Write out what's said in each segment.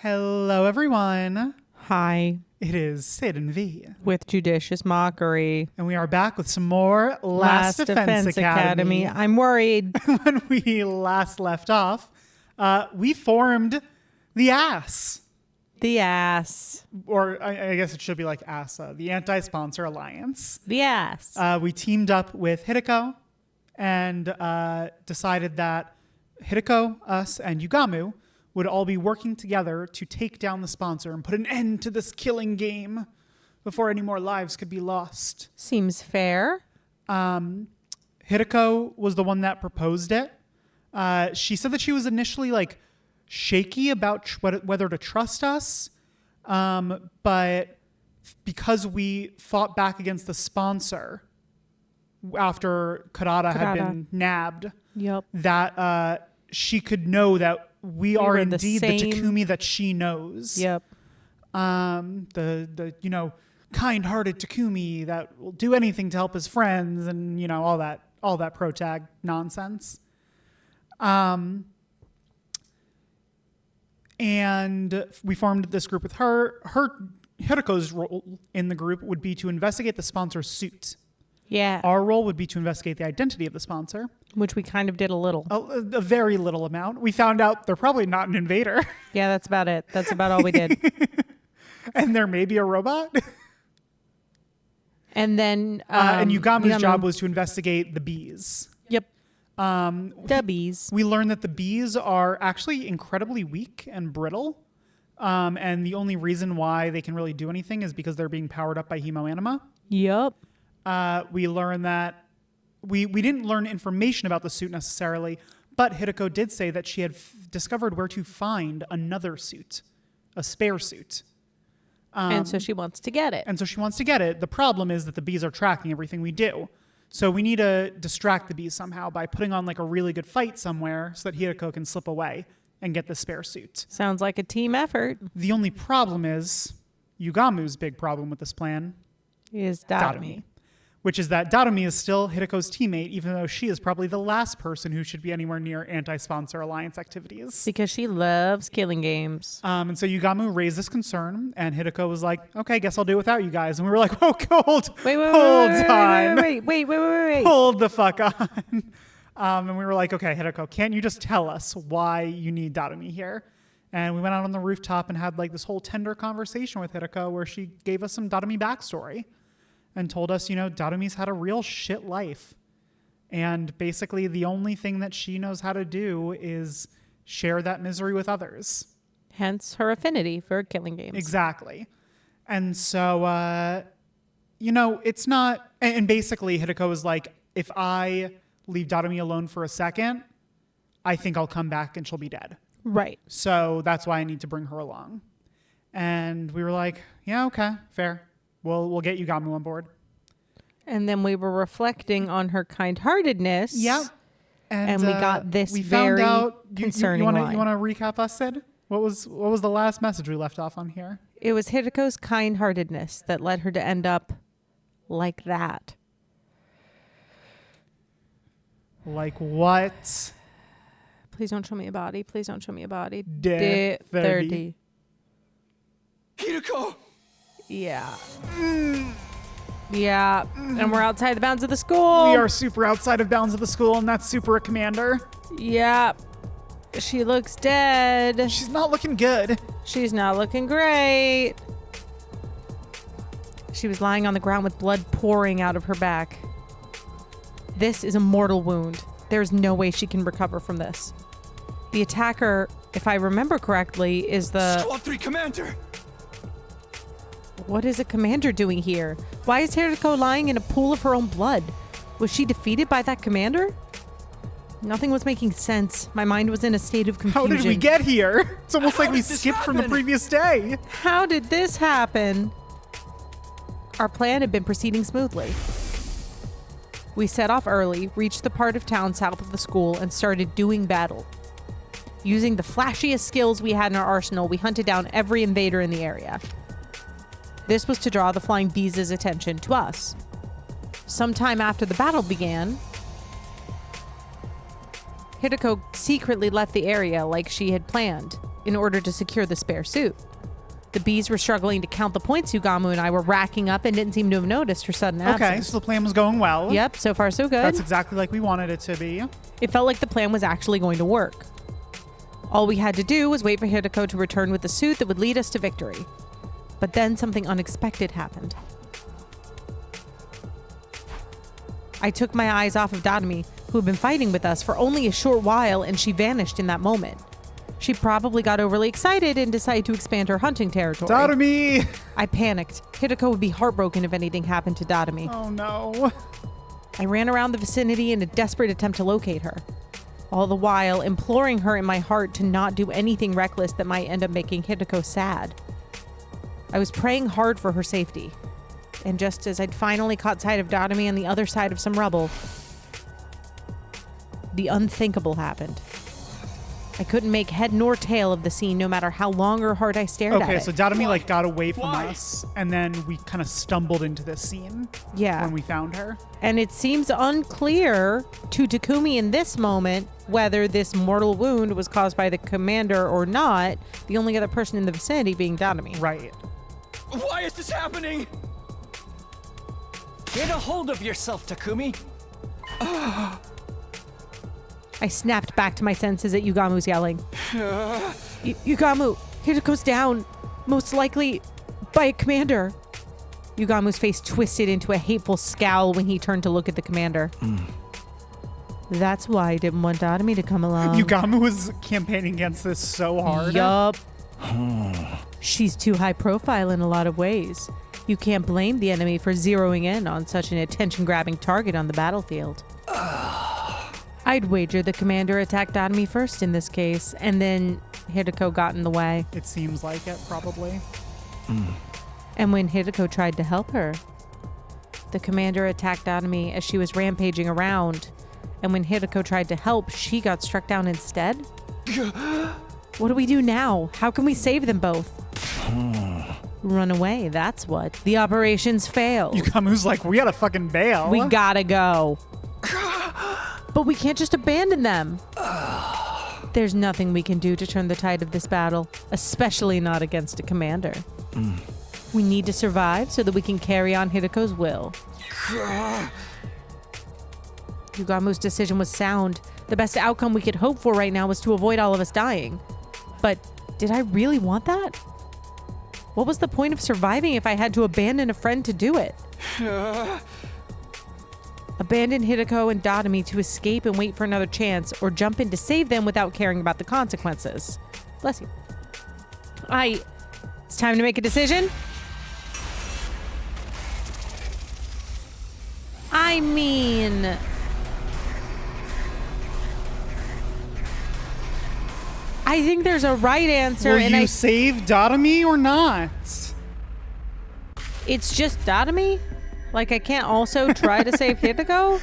Hello, everyone. Hi. It is Sid and V. With judicious mockery. And we are back with some more Last Defense Academy. I'm worried. When we last left off, we formed the ASS. The ass. Or I guess it should be like ASA, the Anti-Sponsor Alliance. The ass. We teamed up with Hideko and decided that Hideko, us, and Yugamu would all be working together to take down the sponsor and put an end to this killing game before any more lives could be lost. Seems fair. Hideko was the one that proposed it. She said that she was initially like shaky about whether to trust us, but because we fought back against the sponsor after Karada had been nabbed, that she could know that we are indeed the Takumi that she knows. Yep. The kind-hearted Takumi that will do anything to help his friends and, all that pro-tag nonsense. And we formed this group with her. Hideko's role in the group would be to investigate the sponsor's suit. Yeah. Our role would be to investigate the identity of the sponsor. Which we kind of did a little. A very little amount. We found out they're probably not an invader. Yeah, that's about it. That's about all we did. And there may be a robot. And then... and Yugamu's job was to investigate the bees. Yep. The bees. We learned that the bees are actually incredibly weak and brittle. And the only reason why they can really do anything is because they're being powered up by Hemoanima. Yep. We learned that we didn't learn information about the suit necessarily, but Hideko did say that she had discovered where to find another suit, a spare suit. And so she wants to get it. The problem is that the bees are tracking everything we do. So we need to distract the bees somehow by putting on like a really good fight somewhere so that Hideko can slip away and get the spare suit. Sounds like a team effort. The only problem is Yugamu's big problem with this plan is Datami. Which is that Datami is still Hideko's teammate, even though she is probably the last person who should be anywhere near Anti-Sponsor Alliance activities. Because she loves killing games. And so Yugamu raised this concern, and Hideko was like, okay, guess I'll do it without you guys. And we were like, oh, hold on. Wait. Hold the fuck on. And we were like, okay, Hideko, can't you just tell us why you need Datami here? And we went out on the rooftop and had like this whole tender conversation with Hideko where she gave us some Datami backstory. And told us, Datami's had a real shit life. And basically the only thing that she knows how to do is share that misery with others. Hence her affinity for killing games. Exactly. And so, it's not... And basically Hideko was like, if I leave Datami alone for a second, I think I'll come back and she'll be dead. Right. So that's why I need to bring her along. And we were like, yeah, okay, fair. We'll get Yugamu on board. And then we were reflecting on her kind-heartedness. Yeah. And we got this very concerning line. You want to recap us, Sid? What was the last message we left off on here? It was Hideko's kind-heartedness that led her to end up like that. Like what? Please don't show me a body. Please don't show me a body. Day 30. Hideko! Yeah. Yeah. And we're outside the bounds of the school. We are super outside of bounds of the school, and that's super a commander. Yeah. She looks dead. She's not looking good. She's not looking great. She was lying on the ground with blood pouring out of her back. This is a mortal wound. There's no way she can recover from this. The attacker, if I remember correctly, is the... Squad 3 Commander! What is a commander doing here? Why is Hideko lying in a pool of her own blood? Was she defeated by that commander? Nothing was making sense. My mind was in a state of confusion. How did we get here? It's almost like we skipped from the previous day. How did this happen? Our plan had been proceeding smoothly. We set off early, reached the part of town south of the school, and started doing battle. Using the flashiest skills we had in our arsenal, we hunted down every invader in the area. This was to draw the flying bees' attention to us. Sometime after the battle began, Hideko secretly left the area like she had planned. in order to secure the spare suit. The bees were struggling to count the points Yugamu and I were racking up and didn't seem to have noticed her sudden absence. Okay, so the plan was going well. Yep, so far so good. That's exactly like we wanted it to be. It felt like the plan was actually going to work. All we had to do was wait for Hideko to return with the suit that would lead us to victory. But then something unexpected happened. I took my eyes off of Dadami, who had been fighting with us for only a short while, and she vanished in that moment. She probably got overly excited and decided to expand her hunting territory. Dadami! I panicked. Hideko would be heartbroken if anything happened to Dadami. Oh no. I ran around the vicinity in a desperate attempt to locate her, all the while imploring her in my heart to not do anything reckless that might end up making Hideko sad. I was praying hard for her safety, and just as I'd finally caught sight of Dadami on the other side of some rubble, the unthinkable happened. I couldn't make head nor tail of the scene no matter how long or hard I stared at it. Okay, so Dadami like got away from us, and then we kind of stumbled into this scene. Yeah. When we found her. And it seems unclear to Takumi in this moment whether this mortal wound was caused by the commander or not, the only other person in the vicinity being Dadami. Right. Why is this happening? Get a hold of yourself, Takumi. I snapped back to my senses at Yugamu's yelling. Yugamu, Hideko's down. Most likely by a commander. Yugamu's face twisted into a hateful scowl when he turned to look at the commander. That's why I didn't want Dadami to come along. Yugamu was campaigning against this so hard. Yup. She's too high profile in a lot of ways. You can't blame the enemy for zeroing in on such an attention-grabbing target on the battlefield. I'd wager the commander attacked Dadami first in this case, and then Hideko got in the way. It seems like it, probably. And when Hideko tried to help her, the commander attacked Dadami as she was rampaging around. And when Hideko tried to help, she got struck down instead? What do we do now? How can we save them both? Run away, that's what. The operation's failed. Yugamu's like, we gotta fucking bail. We gotta go. But we can't just abandon them. There's nothing we can do to turn the tide of this battle, especially not against a commander. We need to survive so that we can carry on Hideko's will. Yugamu's decision was sound. The best outcome we could hope for right now was to avoid all of us dying. But did I really want that? What was the point of surviving if I had to abandon a friend to do it? Abandon Hideko and Dadami to escape and wait for another chance, or jump in to save them without caring about the consequences. Bless you. It's time to make a decision. I mean, I think there's a right answer. Will you save Dadami or not? It's just Dadami? Like, I can't also try to save Hideko?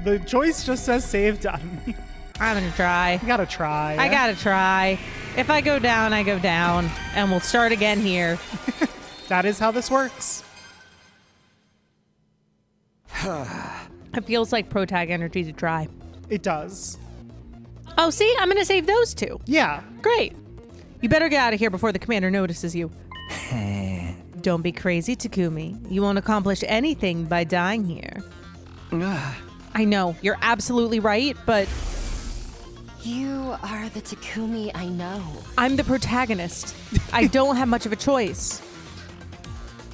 The choice just says save Dadami. I'm gonna try. You gotta try. I gotta try. If I go down, I go down. And we'll start again here. That is how this works. It feels like protag energy to try. It does. Oh, see? I'm gonna save those two. Yeah. Great. You better get out of here before the commander notices you. Don't be crazy, Takumi. You won't accomplish anything by dying here. I know, you're absolutely right, but You are the Takumi I know. I'm the protagonist. I don't have much of a choice.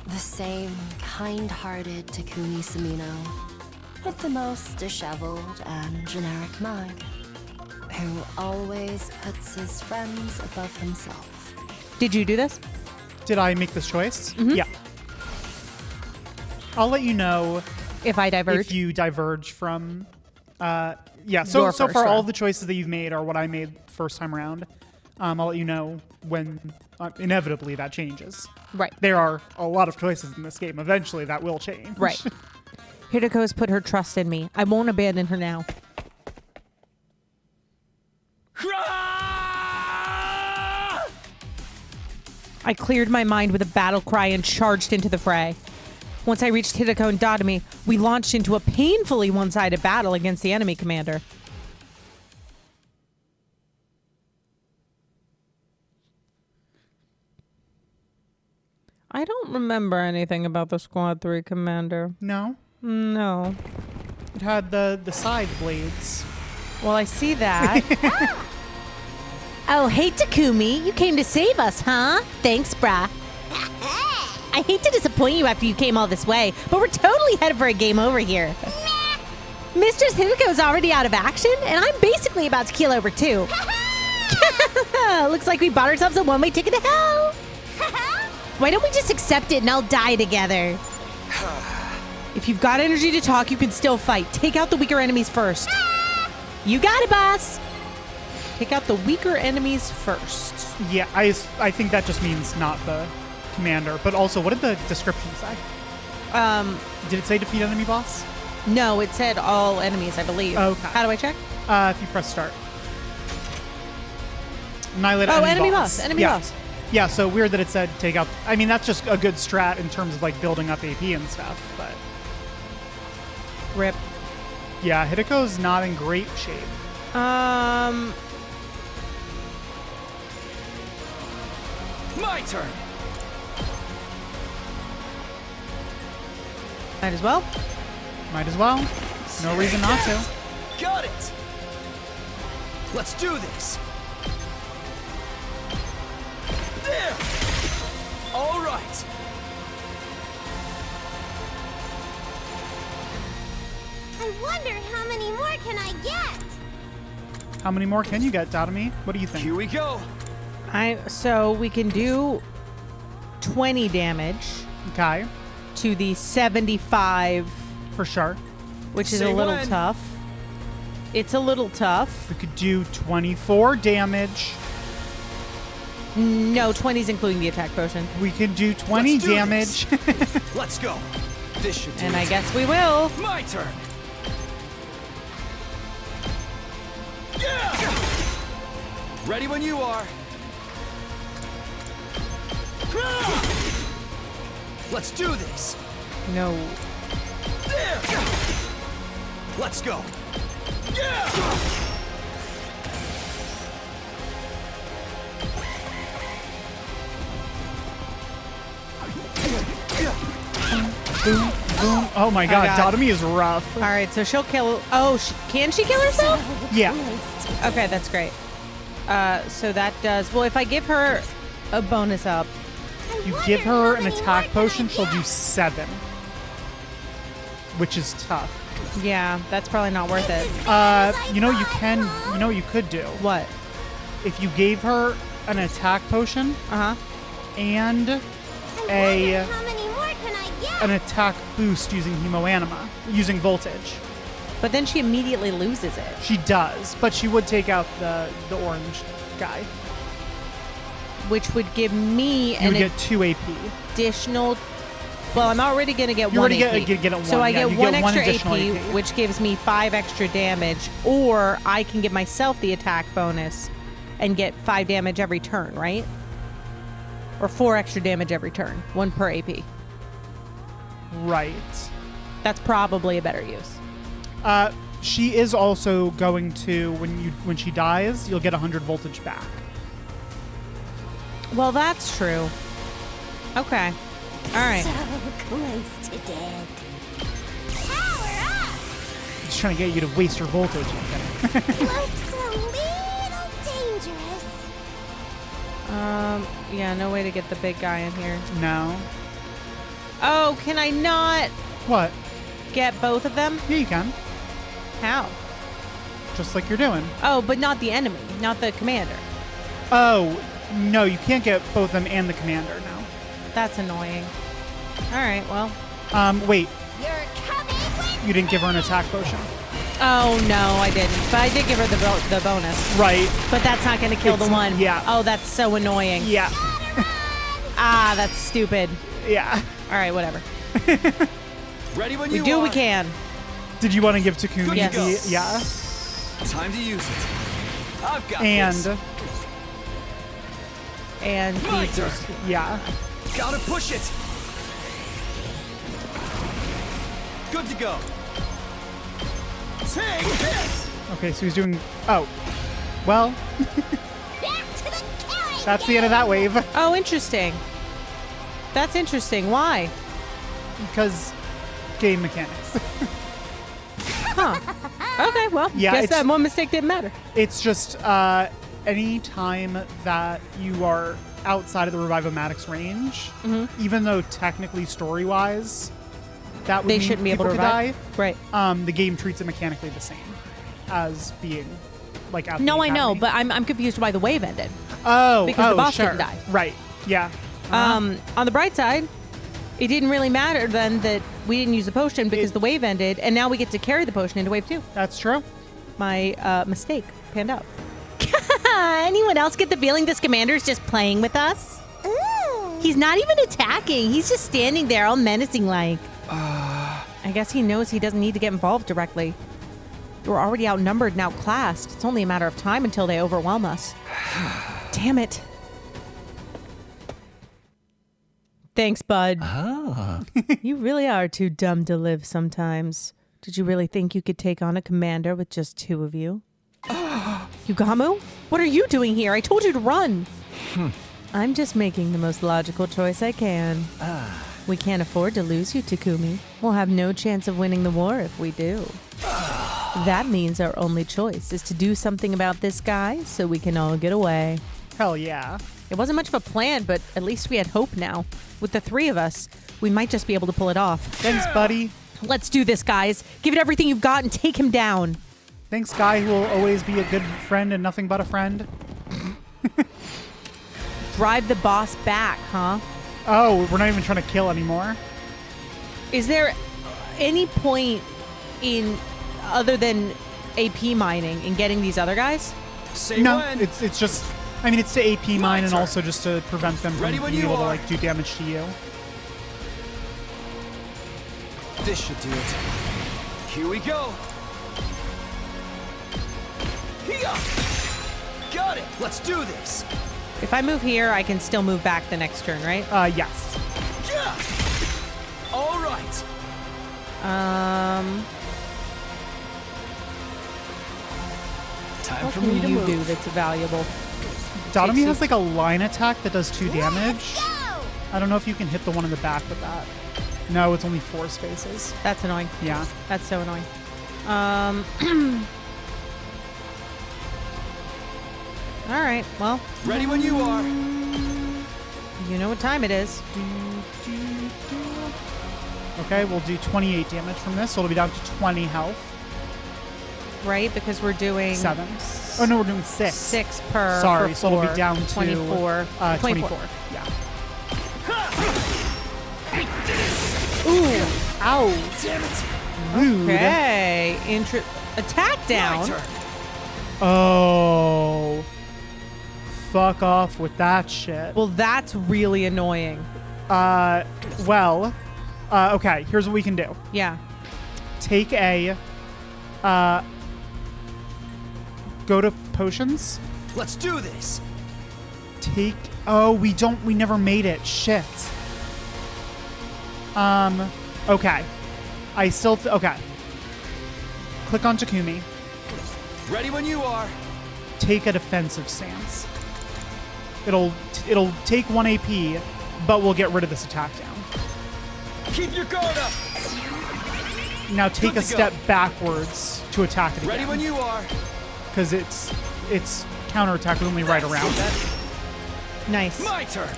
The same kind-hearted Takumi Sumino, with the most disheveled and generic mug, who always puts his friends above himself. Did you do this? Did I make this choice? Yeah. I'll let you know If I diverge? if you diverge from. So far, all the choices that you've made are what I made first time around. I'll let you know when inevitably that changes. Right. There are a lot of choices in this game. Eventually, that will change. Right. Hideko has put her trust in me. I won't abandon her now. I cleared my mind with a battle cry and charged into the fray. Once I reached Hideko and Dadami, we launched into a painfully one-sided battle against the enemy commander. I don't remember anything about the Squad 3 commander. No? No. It had the side blades. Well, I see that. Oh, hey, Takumi. You came to save us, huh? Thanks, brah. I hate to disappoint you after you came all this way, but we're totally headed for a game over here. Mistress Himiko's already out of action, and I'm basically about to keel over too. Looks like we bought ourselves a one-way ticket to hell. Why don't we just accept it and I'll die together? If you've got energy to talk, you can still fight. Take out the weaker enemies first. You got it, boss. Take out the weaker enemies first. Yeah, I think that just means not the commander. But also, what did the description say? Did it say defeat enemy boss? No, it said all enemies, I believe. Okay. How do I check? If you press start. Annihilate enemy boss. Enemy yeah. boss. Yeah, so weird that it said take out. I mean, that's just a good strat in terms of like building up AP and stuff. But Rip. yeah, Hidiko's not in great shape. My turn. Might as well. Might as well. No reason not to. Got it. Let's do this. There. All right. I wonder how many more can I get? How many more can you get, Tatami? What do you think? Here we go. So we can do 20 damage Okay, to the 75, for sure. which is Say a little when. tough. It's a little tough. We could do 24 damage. No, 20's including the attack potion. We can do 20 Let's do damage. Let's go. This should do And it. I guess we will. My turn. Yeah. Ready when you are. Let's do this. No. There. Let's go. Yeah. Boom, boom. Oh my god, God. Tatami is rough. All right, so she'll kill. Oh, can she kill herself? Yeah. Okay, that's great. So that does. Well, if I give her a bonus up, You give her an attack potion, she'll do 7. Which is tough. yeah, that's probably not worth it. You know what you could do? What? If you gave her an attack potion Uh huh. and How many more can I get? an attack boost using Hemoanima, using voltage. But then she immediately loses it. She does, but she would take out the orange guy. Which would give me You an would get 2 AP. additional. Well, I'm already going to get You one already AP. get it So one, I yeah, get you one get one extra additional AP. which gives me 5 extra damage, or I can give myself the attack bonus and get 5 damage every turn, right? Or 4 extra damage every turn, 1 per AP. Right. That's probably a better use. She is also going to, when she dies, you'll get 100 voltage back. Well, that's true. Okay. All right. So close to dead. Power up! Just trying to get you to waste your voltage. Looks a little dangerous. Yeah, no way to get the big guy in here. No. Oh, can I not What? get both of them? Yeah, you can. How? Just like you're doing. Oh, but not the enemy, not the commander. Oh, no, you can't get both them and the commander now. That's annoying. All right, well. Wait, You're coming with you didn't give her an attack potion. Oh, no, I didn't. But I did give her the bonus. Right. But that's not going to kill the It's- one. yeah. Oh, that's so annoying. Yeah. Ah, that's stupid. Yeah. All right, whatever. Ready when We you do are. what we can. Did you want to give Takumi Yes. the... Yeah. Time to use it. I've got And... this. And My the turn. Yeah. Gotta push it. Good to go. Take this. Okay, so he's doing... Oh. Well, back to the killing. that's the end of that wave. Oh, interesting. That's interesting. Why? Because game mechanics. Huh. Okay, well, Yeah, guess it's- that one mistake didn't matter. It's just any time that you are outside of the Revive-O-Matics range, even though technically story-wise, that would They mean shouldn't be able to people revive. could Right. die. The game treats it mechanically the same as being like at No, the I know, academy. but I'm confused why the wave ended. Oh, because the boss sure. didn't die. Right. Yeah. On the bright side, it didn't really matter then that we didn't use the potion because the wave ended, and now we get to carry the potion into wave 2. That's true. My mistake panned out. Anyone else get the feeling this commander's just playing with us? Ooh. He's not even attacking. He's just standing there all menacing like. I guess he knows he doesn't need to get involved directly. We're already outnumbered and outclassed. It's only a matter of time until they overwhelm us. Damn it. Thanks, bud. You really are too dumb to live sometimes. Did you really think you could take on a commander with just 2 of you? Yugamu? What are you doing here? I told you to run. I'm just making the most logical choice I can. We can't afford to lose you, Takumi. We'll have no chance of winning the war if we do. That means our only choice is to do something about this guy so we can all get away. Hell yeah. It wasn't much of a plan, but at least we had hope now. With the 3 of us, we might just be able to pull it off. Thanks, buddy. Let's do this, guys. Give it everything you've got and take him down. Thanks, guy who will always be a good friend and nothing but a friend. Drive the boss back, huh? Oh, we're not even trying to kill anymore. Is there any point in, other than AP mining, in getting these other guys? Say No, when. it's just, I mean, it's to AP mine and turn. also just to prevent them from Ready when being you able to are. like do damage to you. This should do it. Here we go. Here. Got it. Let's do this. If I move here, I can still move back the next turn, right? Yes. Yeah. All right. Time What for can me to you move. do that's valuable? Dotomy Takes has you- like a line attack that does 2 damage. Go. I don't know if you can hit the one in the back with that. No, it's only 4 spaces. That's annoying. Yeah. That's so annoying. All right. Well, Ready when you are. you know what time it is. Okay, we'll do 28 damage from this, so it'll be down to 20 health. Right? Because we're doing 7. Oh no, we're doing 6. 6 per. Sorry, per so it'll be four. down to 24. 24. Yeah. Ooh. Ow. Damn it. Rude. Okay. Attack My down. turn. Oh. Fuck off with that shit. Well, that's really annoying. Okay, here's what we can do. Yeah. Take a, go to potions. Let's do this. Take, we never made it. Shit. Okay. Okay. Click on Takumi. Ready when you are. Take a defensive stance. It'll take 1 AP, but we'll get rid of this attack down. Keep your guard up. Now take Good a to go. step backwards to attack it again. Ready when you are. Because its counterattack is only right around it. Nice. My turn.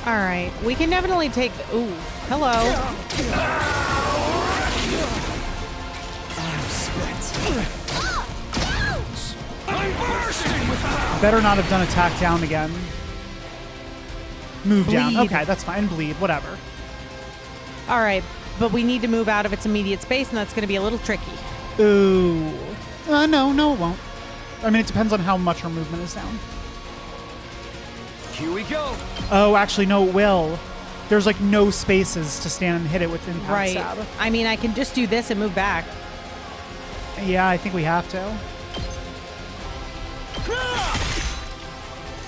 All right. We can definitely take. Ooh. Hello. I'm spent. I'm bursting with Better not have done attack down again. Move down. Bleed. Okay, that's fine. Bleed, whatever. All right. But we need to move out of its immediate space, and that's going to be a little tricky. Ooh. No, it won't. I mean, it depends on how much her movement is down. Here we go. Oh, actually, no, it will. There's like no spaces to stand and hit it with impact Right. stab. I mean, I can just do this and move back. Yeah, I think we have to.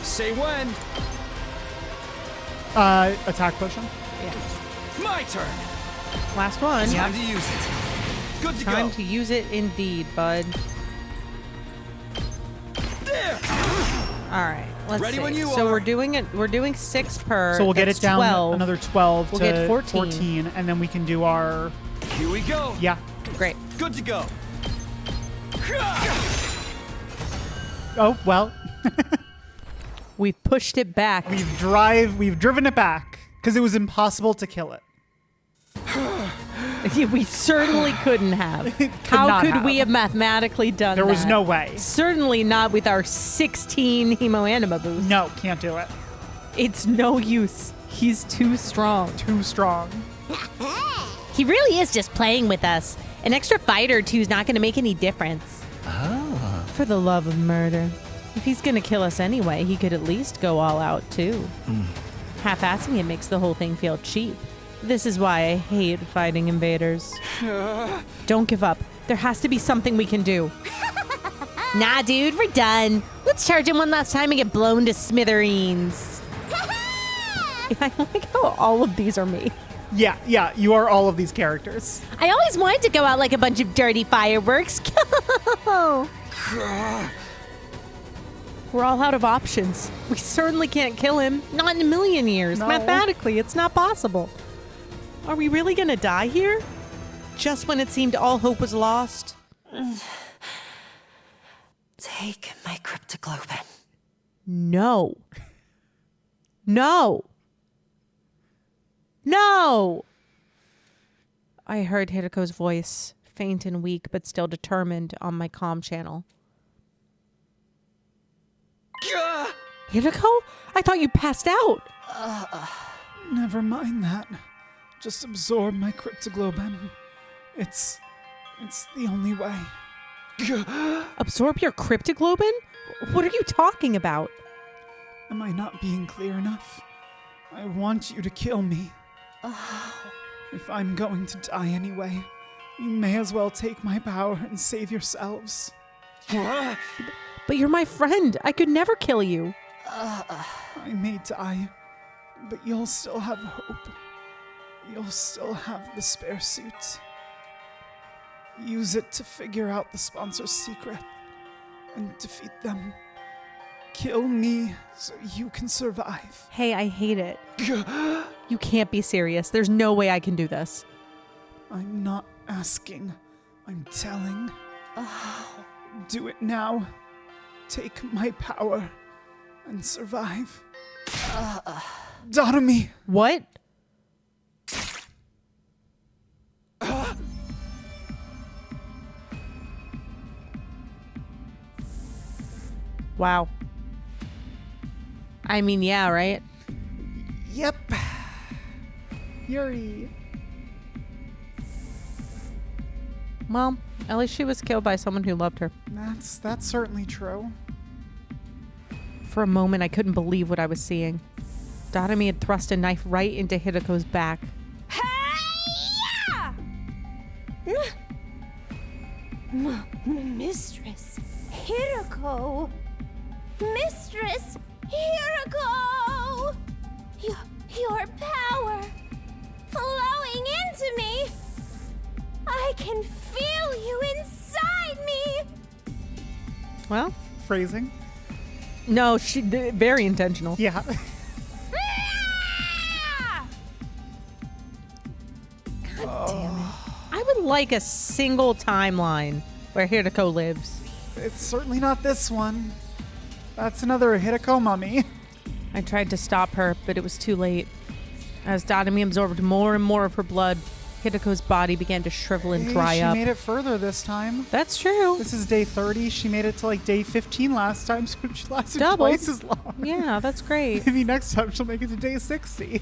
Say when. Attack potion. Yeah. My turn. Last one. Time to use it. Good to Time go. to use it indeed, bud. right, let's Ready see. when you so are. we're doing 6 per. So we'll get That's it down 12. another 12 We'll to get 14. and then we can do our Here we go. yeah. Great. Good to go. Oh well, We've pushed it back. we've driven it back because it was impossible to kill it. We certainly couldn't have. How not could have. we have mathematically done There was that? no way. Certainly not with our 16 Hemoanima boost. No, can't do it. It's no use. He's too strong. Too strong. He really is just playing with us. An extra fight or two is not going to make any difference. For the love of murder. If he's going to kill us anyway, he could at least go all out too. Half-assing it makes the whole thing feel cheap. This is why I hate fighting invaders. Don't give up. There has to be something we can do. Nah, dude, we're done. Let's charge him one last time and get blown to smithereens. I like how all of these are me. Yeah, you are all of these characters. I always wanted to go out like a bunch of dirty fireworks. We're all out of options. We certainly can't kill him. Not in a million years. No. Mathematically, it's not possible. Are we really gonna die here? Just when it seemed all hope was lost? Take my cryptoglobin. No. No. No. I heard Hideko's voice, faint and weak, but still determined, on my comm channel. Hideko? I thought you passed out. Never mind that. Just absorb my cryptoglobin. It's the only way. Absorb your cryptoglobin? What are you talking about? Am I not being clear enough? I want you to kill me. If I'm going to die anyway, you may as well take my power and save yourselves. But you're my friend. I could never kill you. I may die, but you'll still have hope. You'll still have the spare suit. Use it to figure out the sponsor's secret and defeat them. Kill me so you can survive. Hey, I hate it. You can't be serious. There's no way I can do this. I'm not asking, I'm telling. Do it now. Take my power and survive. Dotomy! What? Wow. I mean, yeah, right? Yep. Yuri. Well, at least she was killed by someone who loved her. That's certainly true. For a moment, I couldn't believe what I was seeing. Dotomy had thrust a knife right into Hideko's back. Mistress Hiroko! Mistress Hiroko! Your power flowing into me! I can feel you inside me! Well, Phrasing. no, she very intentional. Yeah. I would like a single timeline where Hideko lives. It's certainly not this one. That's another Hideko mummy. I tried to stop her, but it was too late. As Dotomy absorbed more and more of her blood, Hideko's body began to shrivel and dry she up. made it further this time. That's true. This is day 30. She made it to like day 15 last time, so she lasted Double. twice as long. Yeah, that's great. Maybe next time she'll make it to day 60.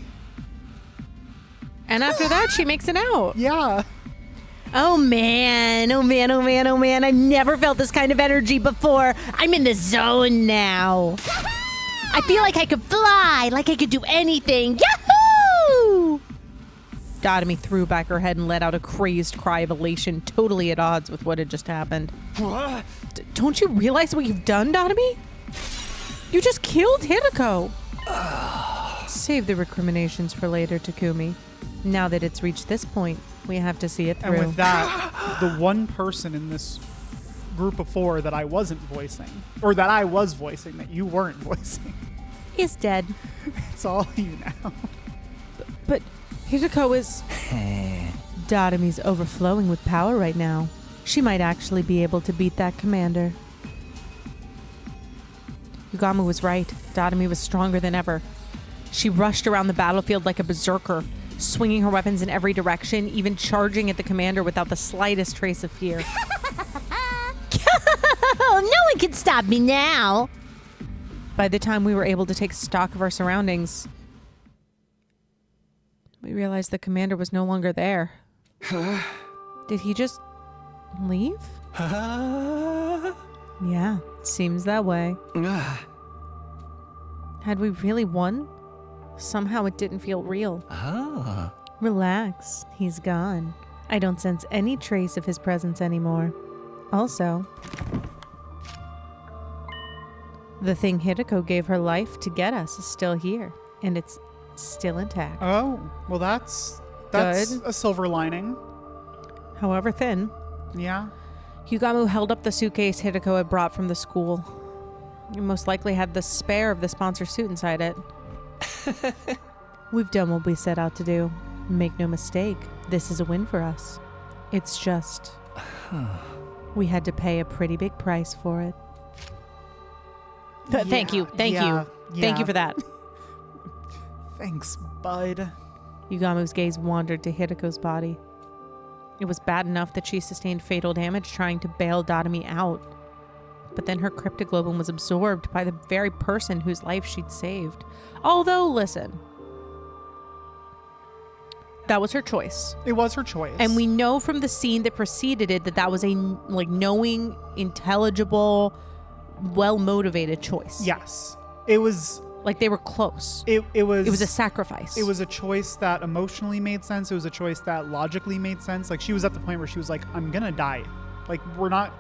And after that, she makes it out. Yeah. Oh man, oh man, oh man, oh man. I've never felt this kind of energy before. I'm in the zone now. I feel like I could fly, like I could do anything. Yahoo! Dotomy threw back her head and let out a crazed cry of elation, totally at odds with what had just happened. What? Don't you realize what you've done, Dotomy? You just killed Hideko. Save the recriminations for later, Takumi. Now that it's reached this point, we have to see it through. And with that, the one person in this group of 4 that I wasn't voicing, or that I was voicing that you weren't voicing. Is dead. It's all you now. But Hideko is... Datomi's overflowing with power right now. She might actually be able to beat that commander. Yugamu was right. Datomi was stronger than ever. She rushed around the battlefield like a berserker, swinging her weapons in every direction, even charging at the commander without the slightest trace of fear. Oh, no one can stop me now. By the time we were able to take stock of our surroundings, we realized the commander was no longer there. Did he just leave? Yeah, seems that way. Had we really won? Somehow it didn't feel real. Relax, he's gone. I don't sense any trace of his presence anymore. Also, the thing Hideko gave her life to get us is still here, and it's still intact. Oh, well, that's Good. a silver lining. However thin. Yeah. Yugamu held up the suitcase Hideko had brought from the school. It most likely had the spare of the sponsor suit inside it. We've done what we set out to do. Make no mistake, this is a win for us. It's just... we had to pay a pretty big price for it. Thank you. Thank you for that. Thanks, bud. Yugamu's gaze wandered to Hideko's body. It was bad enough that she sustained fatal damage trying to bail Datomi out. But then her cryptoglobin was absorbed by the very person whose life she'd saved. Although, listen, that was her choice. It was her choice. And we know from the scene that preceded it that that was a knowing, intelligible, well-motivated choice. Yes. It was... Like they were close. It was... It was a sacrifice. It was a choice that emotionally made sense. It was a choice that logically made sense. Like, she was at the point where she was like, I'm gonna die. Like, we're not...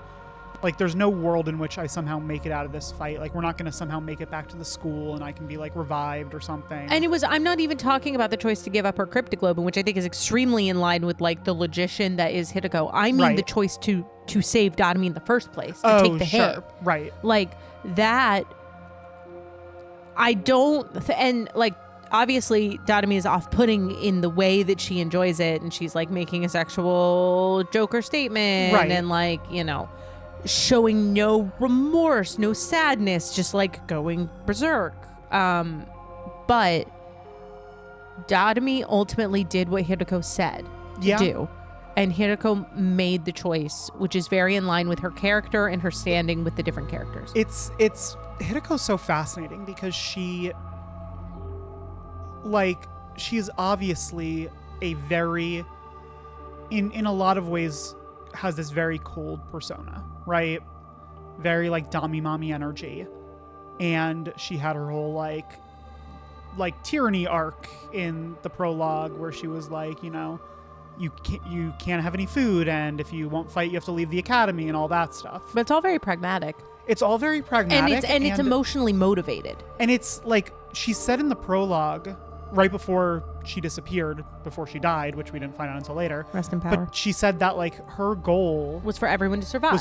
Like, there's no world in which I somehow make it out of this fight. Like, we're not gonna somehow make it back to the school and I can be, like, revived or something. And it was... I'm not even talking about the choice to give up her cryptoglobin, which I think is extremely in line with, like, the logician that is Hideko. I mean the choice to save Datomi in the first place. To take the hit. Right. Like, that... I don't... and, like, obviously, Datomi is off-putting in the way that she enjoys it, and she's, like, making a sexual Joker statement. Right. And, like, you know, showing no remorse, no sadness, just, like, going berserk. But Datomi ultimately did what Hideko said to do. And Hideko made the choice, which is very in line with her character and her standing with the different characters. It's Hideko's so fascinating because she is obviously a very, in a lot of ways, has this very cold persona, right? Very like Dami Mommy energy. And she had her whole like tyranny arc in the prologue where she was like, you know, you can't have any food, and if you won't fight, you have to leave the academy and all that stuff. But it's all very pragmatic. It's all very pragmatic. And it's emotionally motivated. And it's like she said in the prologue, right before she disappeared, before she died, which we didn't find out until later. Rest in power. But she said that like her goal was for everyone to survive.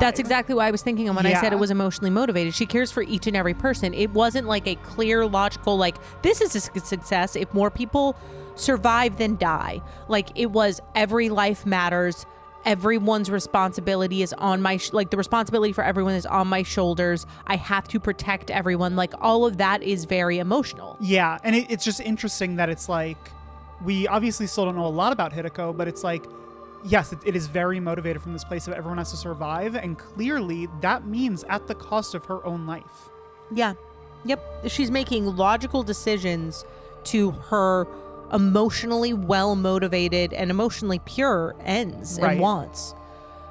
That's exactly what I was thinking of when I said it was emotionally motivated. She cares for each and every person. It wasn't like a clear, logical, like, this is a success if more people survive than die. Like, it was every life matters. Everyone's responsibility is on my the responsibility for everyone is on my shoulders. I have to protect everyone. Like, all of that is very emotional. Yeah, and it's just interesting that it's like, we obviously still don't know a lot about Hideko, but it's like, yes, it is very motivated from this place of everyone has to survive, and clearly that means at the cost of her own life. Yeah. Yep. She's making logical decisions to her emotionally well motivated and emotionally pure ends and wants.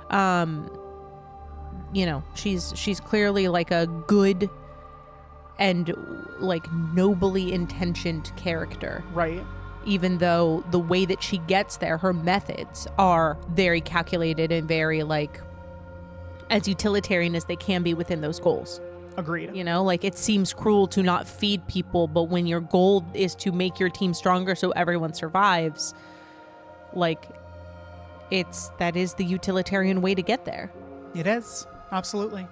You know, she's clearly like a good and like nobly intentioned character. Right. Even though the way that she gets there, her methods are very calculated and very like as utilitarian as they can be within those goals. Agreed. You know, like, it seems cruel to not feed people, but when your goal is to make your team stronger so everyone survives, like, that is the utilitarian way to get there. It is. Absolutely.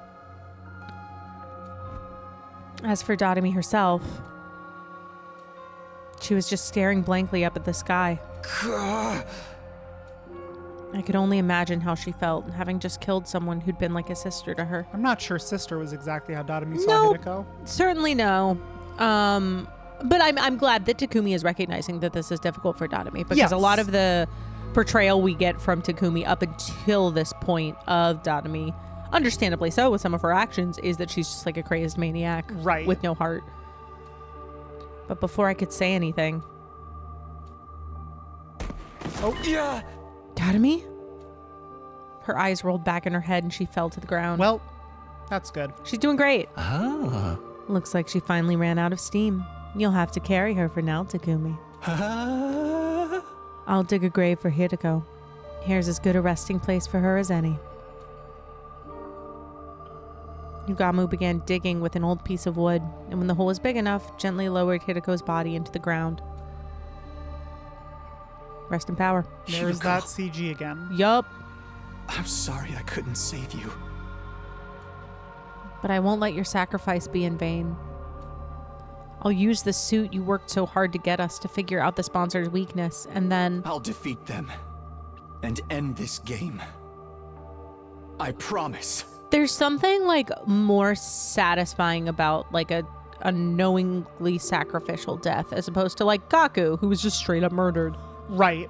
As for Dotami herself, she was just staring blankly up at the sky. I could only imagine how she felt, having just killed someone who'd been like a sister to her. I'm not sure sister was exactly how Dotami saw No, Hideko. certainly no. But I'm glad that Takumi is recognizing that this is difficult for Dotami, because Yes. a lot of the portrayal we get from Takumi up until this point of Dotami, understandably so with some of her actions, is that she's just like a crazed maniac. Right. With no heart. But before I could say anything... Oh, Yeah. Dotami? Her eyes rolled back in her head and she fell to the ground. well, that's good. She's doing great. Ah. Looks like she finally ran out of steam. You'll have to carry her for now, Takumi. Ah. I'll dig a grave for Hideko. Here's as good a resting place for her as any. Yugamu began digging with an old piece of wood, and when the hole was big enough, gently lowered Hideko's body into the ground. Rest in power. There's that CG again. Yup. I'm sorry I couldn't save you. But I won't let your sacrifice be in vain. I'll use the suit you worked so hard to get us to figure out the sponsor's weakness, and then... I'll defeat them and end this game. I promise. There's something like more satisfying about like a knowingly sacrificial death as opposed to like Gaku, who was just straight up murdered. Right.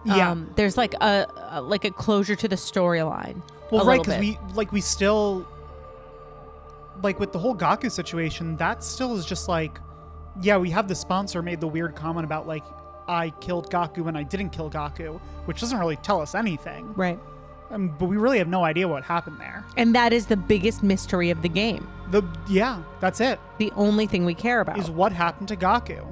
Yeah. There's like a closure to the storyline. Well, right, because we still, like with the whole Gaku situation, that still is just like, yeah, we have the sponsor made the weird comment about like, I killed Gaku and I didn't kill Gaku, which doesn't really tell us anything. Right. But we really have no idea what happened there. And that is the biggest mystery of the game. Yeah, that's it. The only thing we care about Is what happened to Gaku.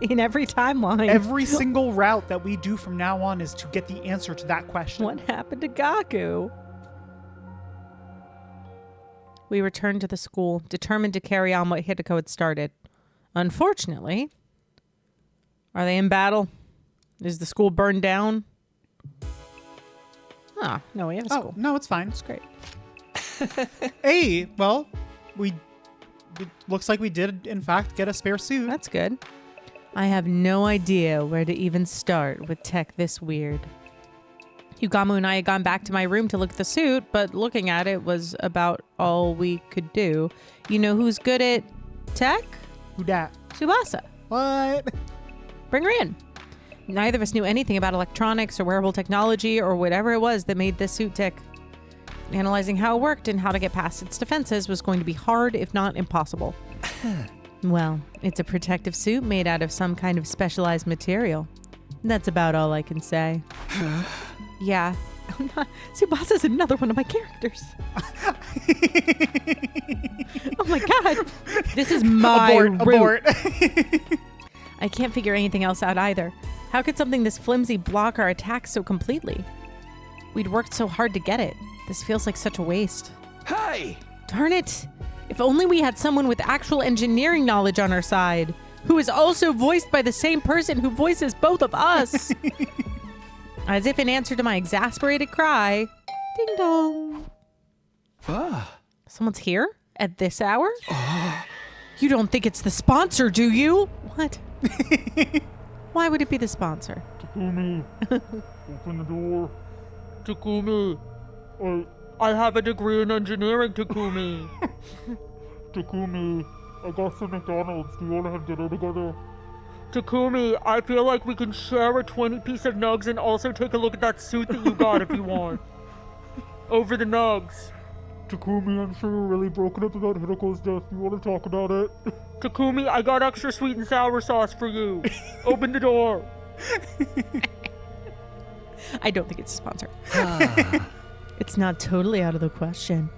in every timeline. Every single route that we do from now on is to get the answer to that question. What happened to Gaku? We returned to the school, determined to carry on what Hideko had started. Unfortunately, are they in battle? Is the school burned down? Ah, no, we have a school. Oh, no, it's fine. It's great. Hey, well, it looks like we did, in fact, get a spare suit. That's good. I have no idea where to even start with tech this weird. Yugamu and I had gone back to my room to look at the suit, but looking at it was about all we could do. You know who's good at tech? Who dat? Tsubasa. What? Bring her in. Neither of us knew anything about electronics or wearable technology or whatever it was that made this suit tick. Analyzing how it worked and how to get past its defenses was going to be hard, if not impossible. Well, it's a protective suit made out of some kind of specialized material. That's about all I can say. Yeah. Tsubasa's another one of my characters. Oh my god. This is my Abort. I can't figure anything else out either. How could something this flimsy block our attacks so completely? We'd worked so hard to get it. This feels like such a waste. Hey! Darn it! If only we had someone with actual engineering knowledge on our side, who is also voiced by the same person who voices both of us. As if in answer to my exasperated cry, ding dong. Ah. Someone's here at this hour? You don't think it's the sponsor, do you? What? Why would it be the sponsor? Takumi, open the door. Takumi, I have a degree in engineering, Takumi. Takumi, I got some McDonald's. Do you want to have dinner together? Takumi, I feel like we can share a 20-piece of nugs and also take a look at that suit that you got if you want. Over the nugs. Takumi, I'm sure you're really broken up about Hideko's death. You want to talk about it? Takumi, I got extra sweet and sour sauce for you. Open the door. I don't think it's a sponsor. It's not totally out of the question.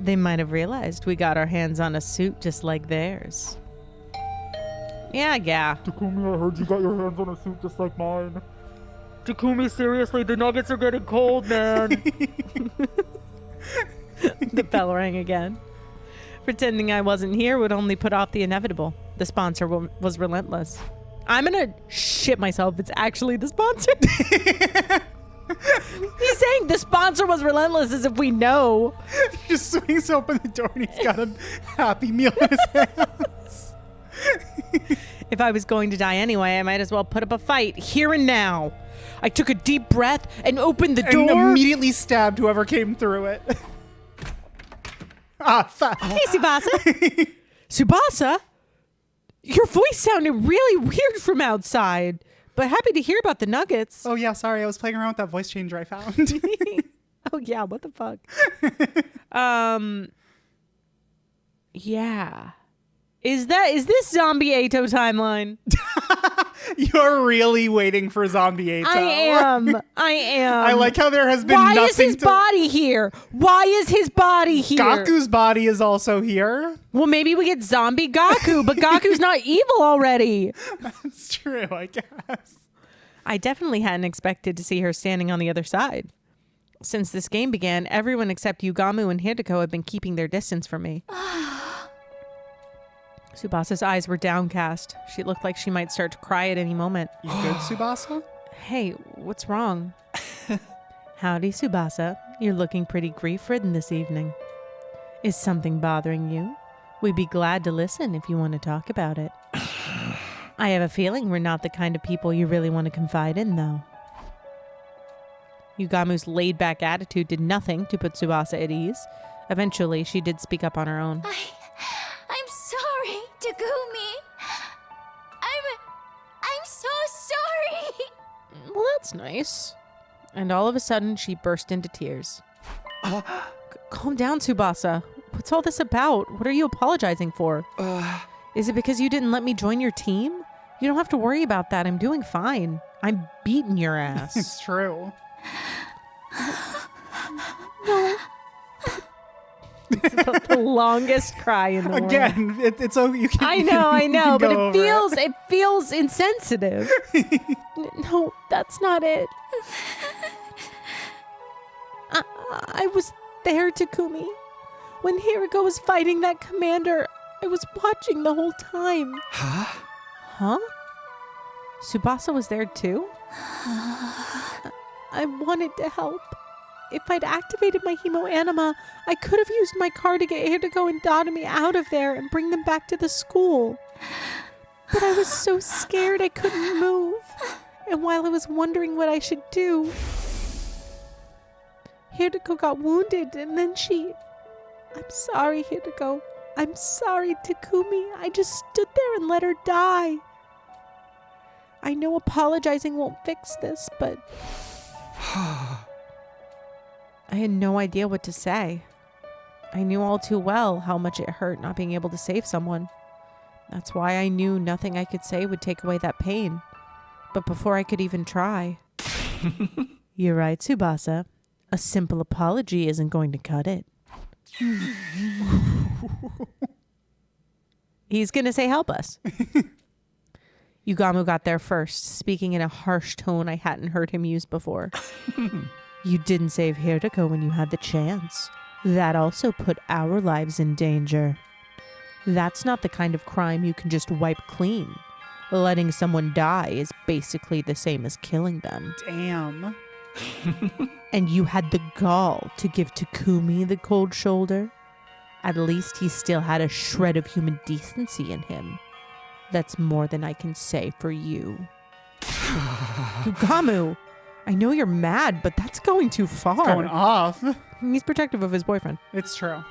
They might have realized we got our hands on a suit just like theirs. Yeah. Takumi, I heard you got your hands on a suit just like mine. Takumi, seriously, the nuggets are getting cold, man. The bell rang again. Pretending I wasn't here would only put off the inevitable. The sponsor was relentless. I'm gonna shit myself if it's actually the sponsor. He's saying the sponsor was relentless as if we know. He just swings open the door and he's got a Happy Meal in his hands. If I was going to die anyway, I might as well put up a fight here and now. I took a deep breath and opened the And door. immediately stabbed whoever came through it. Fuck. Hey, Tsubasa. Tsubasa? Your voice sounded really weird from outside, but happy to hear about the nuggets. Oh, yeah, sorry. I was playing around with that voice changer I found. Oh, yeah, what the fuck? Yeah. Is this Zombie Ato timeline? You're really waiting for Zombie Ato. I am. I like how there has been Why nothing is his body here? Why is his body here? Gaku's body is also here. Well, maybe we get zombie Gaku, but Gaku's not evil already. That's true, I guess. I definitely hadn't expected to see her standing on the other side. Since this game began, everyone except Yugamu and Hideko have been keeping their distance from me. Tsubasa's eyes were downcast. She looked like she might start to cry at any moment. You good, Tsubasa? Hey, what's wrong? Howdy, Tsubasa. You're looking pretty grief-ridden this evening. Is something bothering you? We'd be glad to listen if you want to talk about it. I have a feeling we're not the kind of people you really want to confide in, though. Yugamu's laid-back attitude did nothing to put Tsubasa at ease. Eventually, she did speak up on her own. I'm sorry, Takumi. I'm so sorry. Well, that's nice. And all of a sudden, she burst into tears. Calm down, Tsubasa. What's all this about? What are you apologizing for? Is it because you didn't let me join your team? You don't have to worry about that. I'm doing fine. I'm beating your ass. It's true. No. It's the longest cry in the world. Again, it's so you can. I know, but it it feels insensitive. No, that's not it. I was there, Takumi. When Hiriko was fighting that commander, I was watching the whole time. Huh? Tsubasa was there too? I wanted to help. If I'd activated my Hemoanima, I could have used my car to get Hiriko and Dadami out of there and bring them back to the school. But I was so scared I couldn't move. And while I was wondering what I should do, Hiriko got wounded and then I'm sorry, Hiriko. I'm sorry, Takumi. I just stood there and let her die. I know apologizing won't fix this, but I had no idea what to say. I knew all too well how much it hurt not being able to save someone. That's why I knew nothing I could say would take away that pain. But before I could even try... You're right, Tsubasa. A simple apology isn't going to cut it. He's going to say help us. Yugamu got there first, speaking in a harsh tone I hadn't heard him use before. You didn't save Hiriko when you had the chance. That also put our lives in danger. That's not the kind of crime you can just wipe clean. Letting someone die is basically the same as killing them. Damn. And you had the gall to give Takumi the cold shoulder? At least he still had a shred of human decency in him. That's more than I can say for you. Yugamu, I know you're mad, but that's going too far. It's going off. He's protective of his boyfriend. It's true.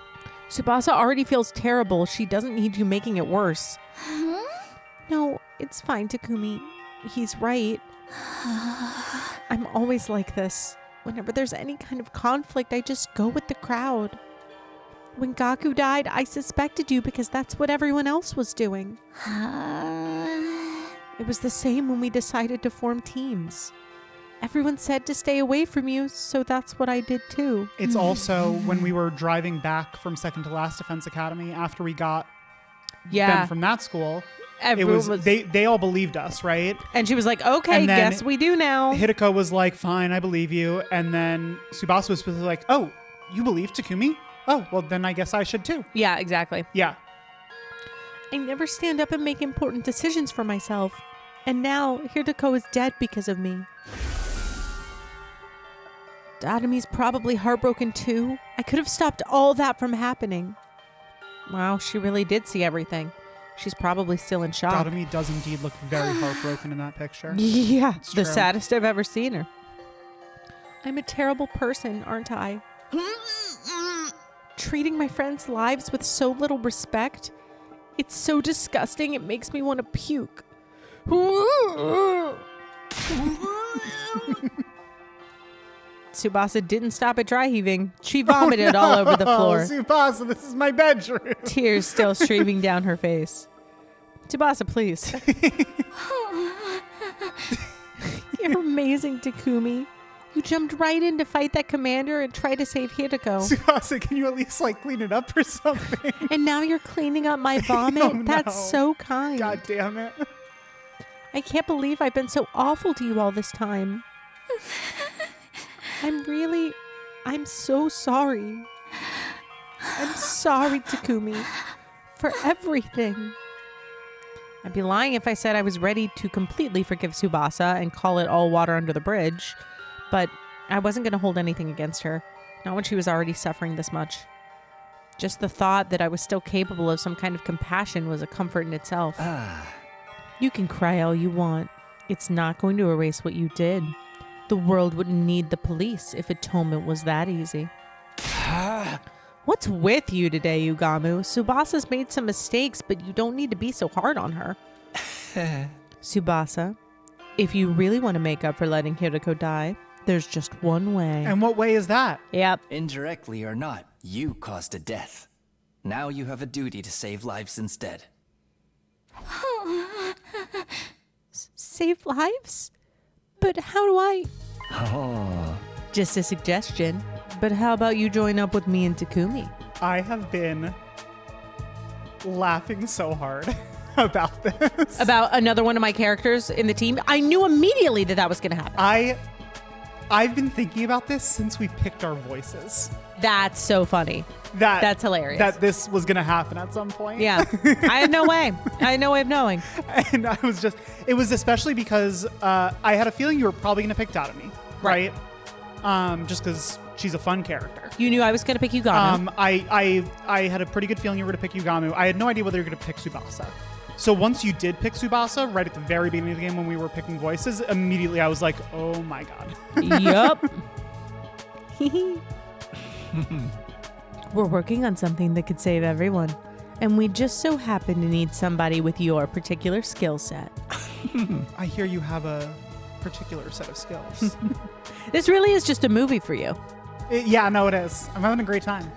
Tsubasa already feels terrible. She doesn't need you making it worse. No, it's fine, Takumi. He's right. I'm always like this. Whenever there's any kind of conflict, I just go with the crowd. When Gaku died, I suspected you because that's what everyone else was doing. It was the same when we decided to form teams. Everyone said to stay away from you, so that's what I did too. It's also when we were driving back from Second to Last Defense Academy after we got them from that school. Everyone was they all believed us, right? And she was like, okay, And then guess we do now. Hideko was like, fine, I believe you. And then Tsubasa was specifically like, oh, you believe Takumi? Oh, well, then I guess I should too. Yeah, exactly. Yeah. I never stand up and make important decisions for myself. And now Hiriko is dead because of me. Datomi's probably heartbroken too. I could have stopped all that from happening. Wow, she really did see everything. She's probably still in shock. Datomi does indeed look very heartbroken in that picture. Yeah, It's the true. saddest I've ever seen her. I'm a terrible person, aren't I? Treating my friends' lives with so little respect. It's so disgusting, it makes me want to puke. Tsubasa didn't stop at dry heaving. She vomited all over the floor. Tsubasa, this is my bedroom. Tears still streaming down her face. Tsubasa, please. You're amazing, Takumi. You jumped right in to fight that commander and try to save Hideko. Tsubasa, can you at least clean it up or something? And now you're cleaning up my vomit? Oh, no. That's so kind. God damn it. I can't believe I've been so awful to you all this time. I'm so sorry. I'm sorry, Takumi, for everything. I'd be lying if I said I was ready to completely forgive Tsubasa and call it all water under the bridge, but I wasn't going to hold anything against her, not when she was already suffering this much. Just the thought that I was still capable of some kind of compassion was a comfort in itself. You can cry all you want. It's not going to erase what you did. The world wouldn't need the police if atonement was that easy. What's with you today, Yugamu? Tsubasa's made some mistakes, but you don't need to be so hard on her. Tsubasa, if you really want to make up for letting Hideko die, there's just one way. And what way is that? Yep. Indirectly or not, you caused a death. Now you have a duty to save lives instead. Save lives? But how do I... Oh. Just a suggestion. But how about you join up with me and Takumi? I have been laughing so hard about this. About another one of my characters in the team? I knew immediately that was going to happen. I've been thinking about this since we picked our voices. That's so funny. That's hilarious. That this was going to happen at some point. Yeah. I had no way. I had no way of knowing. And it was especially because I had a feeling you were probably going to pick Datomi, right? Just because she's a fun character. You knew I was going to pick Yugamu. I had a pretty good feeling you were going to pick Yugamu. I had no idea whether you were going to pick Tsubasa. So once you did pick Tsubasa, right at the very beginning of the game when we were picking voices, immediately I was like, oh my god. Yup. We're working on something that could save everyone. And we just so happen to need somebody with your particular skill set. I hear you have a particular set of skills. This really is just a movie for you. Yeah, no, it is. I'm having a great time.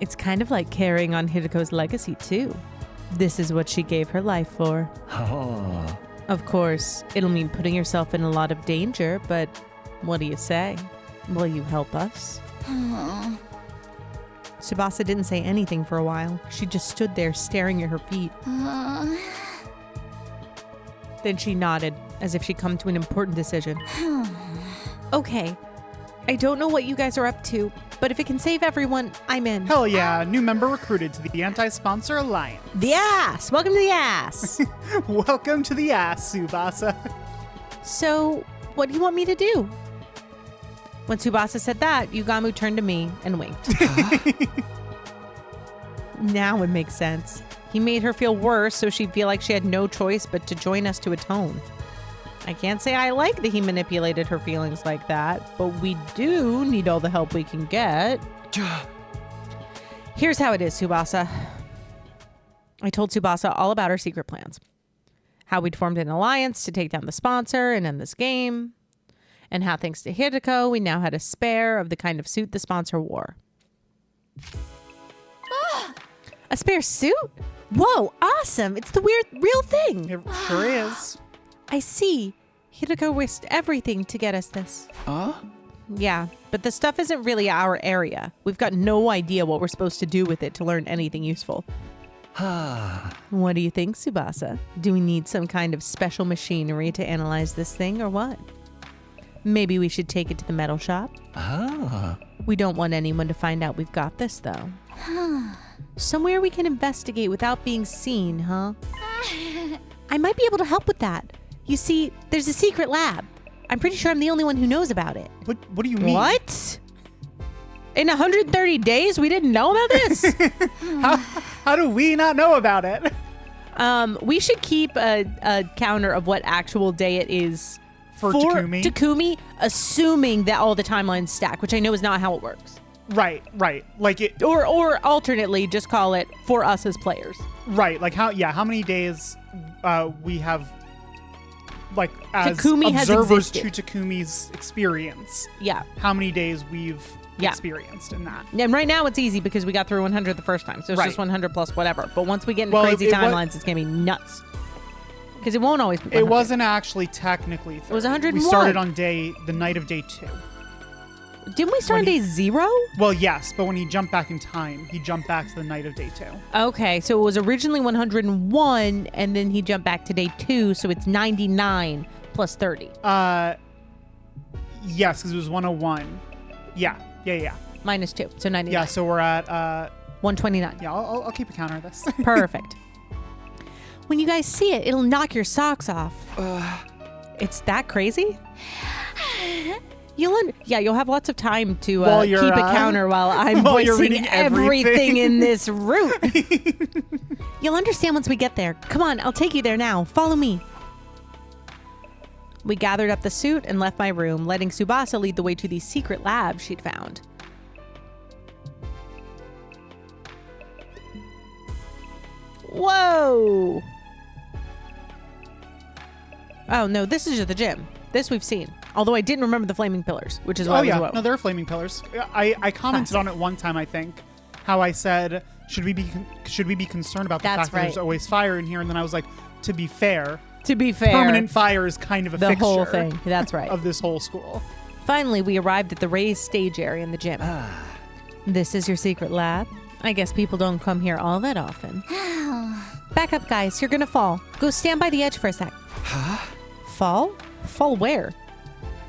It's kind of like carrying on Hideko's legacy, too. This is what she gave her life for. Oh. Of course, it'll mean putting yourself in a lot of danger, but what do you say? Will you help us? Tsubasa didn't say anything for a while. She just stood there staring at her feet. Then she nodded, as if she'd come to an important decision. Okay, I don't know what you guys are up to, but if it can save everyone, I'm in. Hell yeah, new member recruited to the Anti-Sponsor Alliance. The ass! Welcome to the ass! Welcome to the ass, Tsubasa. So, what do you want me to do? When Tsubasa said that, Yugamu turned to me and winked. Now it makes sense. He made her feel worse so she'd feel like she had no choice but to join us to atone. I can't say I like that he manipulated her feelings like that, but we do need all the help we can get. Here's how it is, Tsubasa. I told Tsubasa all about our secret plans. How we'd formed an alliance to take down the sponsor and end this game. And how, thanks to Hideko, we now had a spare of the kind of suit the sponsor wore. A spare suit? Whoa, awesome! It's the real thing! It sure is. I see. Hideko risked everything to get us this. Huh? Yeah, but the stuff isn't really our area. We've got no idea what we're supposed to do with it to learn anything useful. What do you think, Tsubasa? Do we need some kind of special machinery to analyze this thing or what? Maybe we should take it to the metal shop? We don't want anyone to find out we've got this, though. Somewhere we can investigate without being seen, huh? I might be able to help with that. You see, there's a secret lab. I'm pretty sure I'm the only one who knows about it. What do you mean? What? In 130 days, we didn't know about this? How do we not know about it? We should keep a counter of what actual day it is For Takumi? Takumi, assuming that all the timelines stack, which I know is not how it works. Right. Like it. Or alternately, just call it for us as players. Right. Like how many days we have, like, as Takumi has observers to existed. Takumi's experience. Yeah. How many days we've Yeah. experienced in that. And right now it's easy because we got through 100 the first time. So it's Right. just 100 plus whatever. But once we get into Well, crazy it wa- timelines, it's going to be nuts. Because it won't always be 100. It wasn't actually technically 30. It was 101. We started on the night of day 2. Didn't we start on when he- day 0? Well, yes, but when he jumped back in time, he jumped back to the night of day 2. Okay, so it was originally 101, and then he jumped back to day 2, so it's 99 plus 30. Yes, because it was 101. Yeah. Minus 2, so 99. Yeah, so we're at 129. yeah, I'll keep a counter of this. Perfect. When you guys see it, it'll knock your socks off. It's that crazy? You'll have lots of time to While keep you're, a counter while I'm while you're voicing reading everything everything. in this route. You'll understand once we get there. Come on, I'll take you there now. Follow me. We gathered up the suit and left my room, letting Tsubasa lead the way to the secret lab she'd found. Whoa! Oh, no, this is just the gym. This we've seen. Although I didn't remember the flaming pillars, which is why I was whoa. No, there are flaming pillars. I commented on it one time, I think, how I said, should we be concerned about the That's fact that there's right. always fire in here? And then I was like, to be fair, permanent permanent fire is kind of a the fixture whole thing. That's right. of this whole school. Finally, we arrived at the raised stage area in the gym. This is your secret lab? I guess people don't come here all that often. Back up, guys. You're gonna fall. Go stand by the edge for a sec. Huh? Fall? Fall where?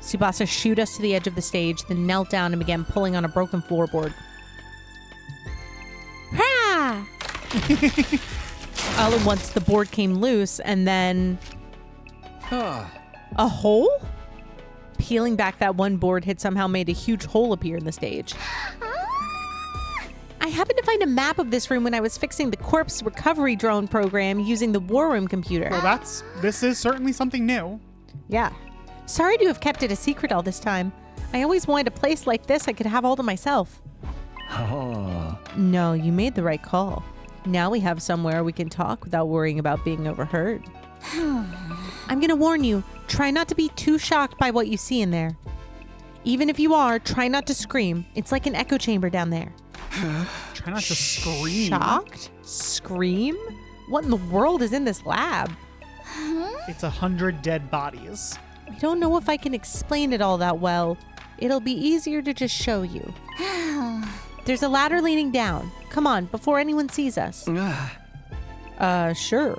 Tsubasa shooed us to the edge of the stage, then knelt down and began pulling on a broken floorboard. Ha! All at once, the board came loose, and then... A hole? Peeling back that one board had somehow made a huge hole appear in the stage. I happened to find a map of this room when I was fixing the corpse recovery drone program using the war room computer. Well, this is certainly something new. Yeah. Sorry to have kept it a secret all this time. I always wanted a place like this I could have all to myself. Oh. No, you made the right call. Now we have somewhere we can talk without worrying about being overheard. I'm gonna warn you, try not to be too shocked by what you see in there. Even if you are, try not to scream. It's like an echo chamber down there. Try not to scream. Shocked? Scream? What in the world is in this lab? It's 100 dead bodies. I don't know if I can explain it all that well. It'll be easier to just show you. There's a ladder leading down. Come on, before anyone sees us. Sure.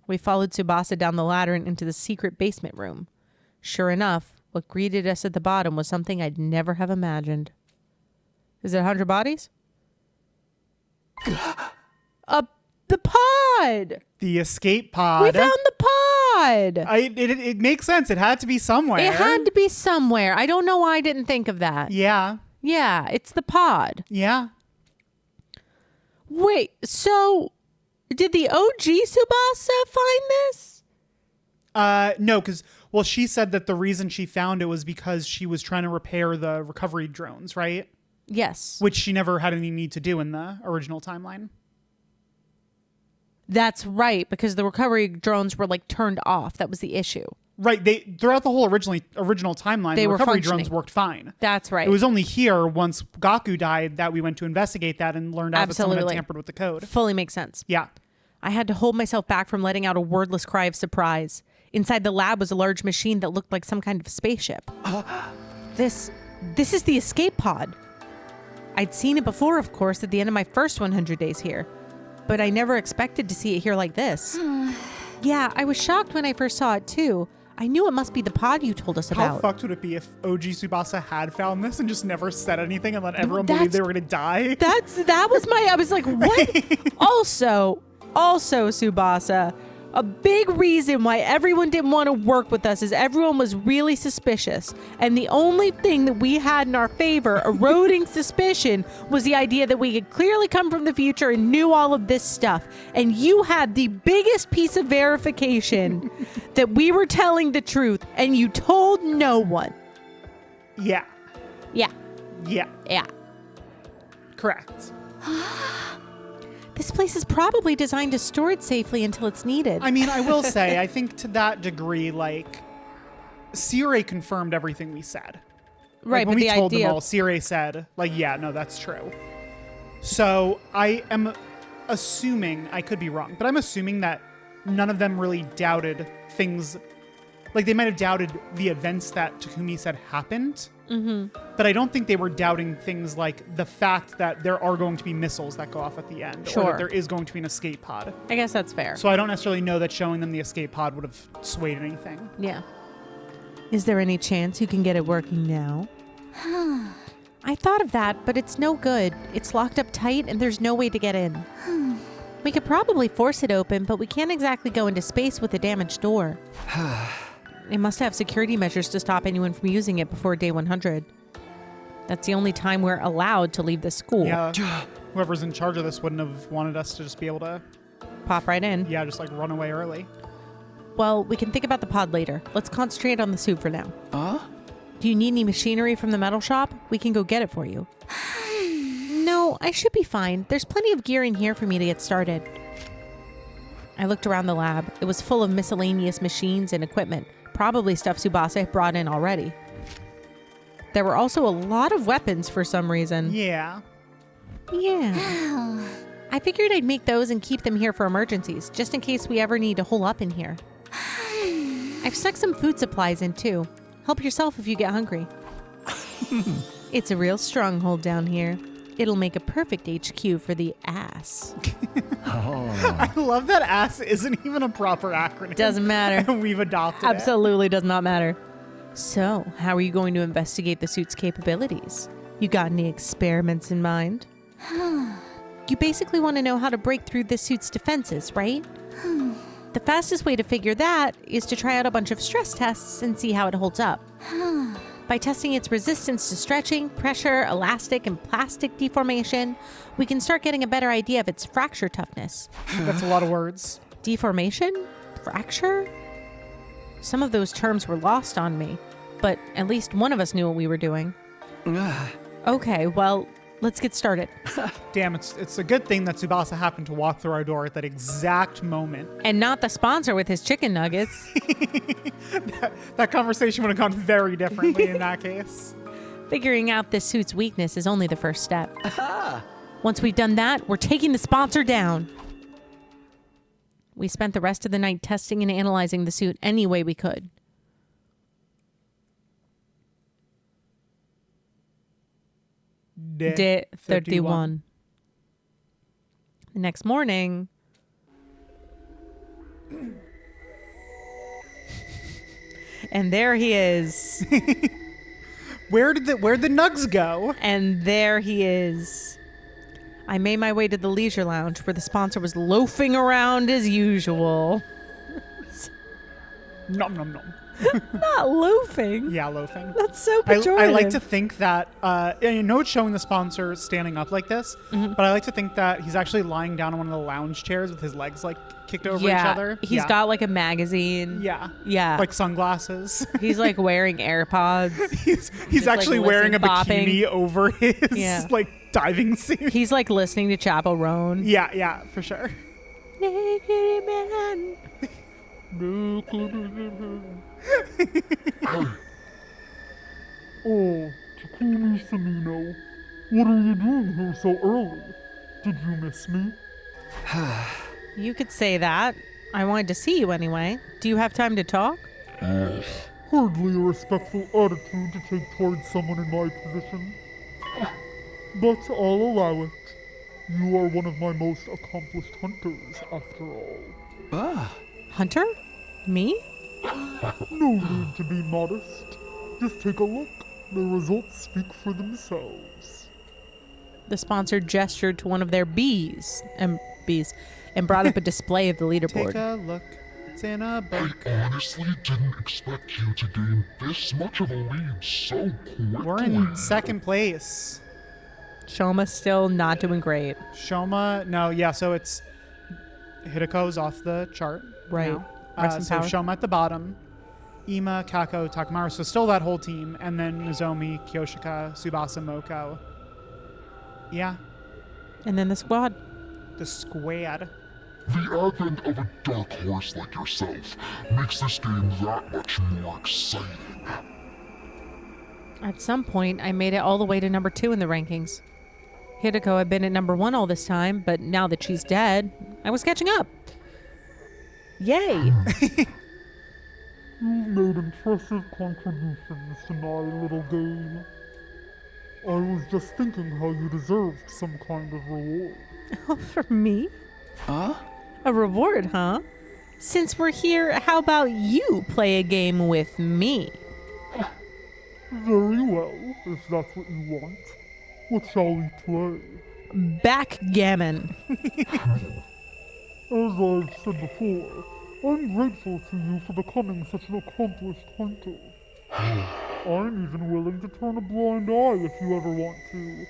We followed Tsubasa down the ladder and into the secret basement room. Sure enough, what greeted us at the bottom was something I'd never have imagined. Is it 100 bodies? The pod! The escape pod. We found the pod! It makes sense. It had to be somewhere. It had to be somewhere. I don't know why I didn't think of that. Yeah. Yeah, it's the pod. Yeah. Wait, so did the OG Tsubasa find this? No, because, well, she said that the reason she found it was because she was trying to repair the recovery drones, right? Yes. Which she never had any need to do in the original timeline. That's right, because the recovery drones were like turned off. That was the issue. Right. Throughout the whole original timeline, They the were recovery functioning. drones worked fine. That's right. It was only here, once Gaku died, that we went to investigate that and learned out that someone had Absolutely. tampered with the code. Fully makes sense. Yeah. I had to hold myself back from letting out a wordless cry of surprise. Inside the lab was a large machine that looked like some kind of spaceship. This is the escape pod. I'd seen it before, of course, at the end of my first 100 days here. But I never expected to see it here like this. Yeah, I was shocked when I first saw it too. I knew it must be the pod you told us How about. fucked would it be if OG Tsubasa had found this and just never said anything and let everyone believe they were going to die? That was my, I was like, what? also, Tsubasa, A big reason why everyone didn't want to work with us is everyone was really suspicious. And the only thing that we had in our favor, eroding suspicion, was the idea that we could clearly come from the future and knew all of this stuff. And you had the biggest piece of verification that we were telling the truth, and you told no one. Yeah. Yeah. Yeah. Yeah. Correct. This place is probably designed to store it safely until it's needed. I mean, I will say, I think to that degree, like, Sirei confirmed everything we said. Right, Like, when but we the told idea... them all, Sirei said, like, yeah, no, that's true. So I am assuming, I could be wrong, but I'm assuming that none of them really doubted things. Like, they might have doubted the events that Takumi said happened. Mm-hmm. But I don't think they were doubting things like the fact that there are going to be missiles that go off at the end. Sure. Or that there is going to be an escape pod. I guess that's fair. So I don't necessarily know that showing them the escape pod would have swayed anything. Yeah. Is there any chance you can get it working now? I thought of that, but it's no good. It's locked up tight and there's no way to get in. We could probably force it open, but we can't exactly go into space with a damaged door. It must have security measures to stop anyone from using it before day 100. That's the only time we're allowed to leave the school. Yeah. Whoever's in charge of this wouldn't have wanted us to just be able to, Pop right in. yeah, just like run away early. Well, we can think about the pod later. Let's concentrate on the suit for now. Huh? Do you need any machinery from the metal shop? We can go get it for you. No, I should be fine. There's plenty of gear in here for me to get started. I looked around the lab. It was full of miscellaneous machines and equipment, probably stuff Tsubasa had brought in already. There were also a lot of weapons for some reason. Yeah. Yeah. I figured I'd make those and keep them here for emergencies, just in case we ever need to hole up in here. I've stuck some food supplies in too. Help yourself if you get hungry. It's a real stronghold down here. It'll make a perfect HQ for the ass. I love that ass isn't even a proper acronym. Doesn't matter. We've adopted it. Absolutely does not matter. So, how are you going to investigate the suit's capabilities? You got any experiments in mind? You basically want to know how to break through this suit's defenses, right? The fastest way to figure that is to try out a bunch of stress tests and see how it holds up. By testing its resistance to stretching, pressure, elastic, and plastic deformation, we can start getting a better idea of its fracture toughness. That's a lot of words. Deformation? Fracture? Some of those terms were lost on me, but at least one of us knew what we were doing. Okay, well, let's get started. Damn, it's a good thing that Tsubasa happened to walk through our door at that exact moment. And not the sponsor with his chicken nuggets. That conversation would have gone very differently in that case. Figuring out this suit's weakness is only the first step. Once we've done that, we're taking the sponsor down. We spent the rest of the night testing and analyzing the suit any way we could. Day 31. The next morning... And there he is. Where'd the nugs go? And there he is. I made my way to the leisure lounge where the sponsor was loafing around as usual. Nom nom nom. Not loafing. Yeah, loafing. That's so pejorative. I like to think that, you know it's showing the sponsor standing up like this, but I like to think that he's actually lying down on one of the lounge chairs with his legs like kicked over each other. He's got like a magazine. Yeah. Yeah. Like sunglasses. He's like wearing AirPods. he's actually like, wearing a bopping. bikini over his like diving suit. He's like listening to Chappell Roan. Yeah, for sure. Naked man. Oh, Takumi Sumino, what are you doing here so early? Did you miss me? You could say that. I wanted to see you anyway. Do you have time to talk? Hardly a respectful attitude to take towards someone in my position. But I'll allow it. You are one of my most accomplished hunters, after all. Hunter? Me? No need to be modest. Just take a look. The results speak for themselves. The sponsor gestured to one of their bees and brought up a display of the leaderboard. Take a look That's in a book. I honestly didn't expect you to gain this much of a lead so quickly. We're in second place. Shoma's still not doing great. Shoma, no, yeah, so it's Hideko's off the chart. Right. Now. Rest in So power. Shoma at the bottom. Ima, Kako, Takamaru. So still that whole team. And then Nozomi, Kyoshika, Tsubasa, Moko. Yeah, And then the squad. the squad. The advent of a dark horse like yourself makes this game that much more exciting. At some point, I made it all the way to number 2 in the rankings. Hideko had been at number 1 all this time, but now that she's dead, I was catching up. Yay! You've made impressive contributions to my little game. I was just thinking how you deserved some kind of reward. For me? Huh? A reward, huh? Since we're here, how about you play a game with me? Very well, if that's what you want. What shall we play? Backgammon. As I've said before, I'm grateful to you for becoming such an accomplished hunter. I'm even willing to turn a blind eye if you ever want to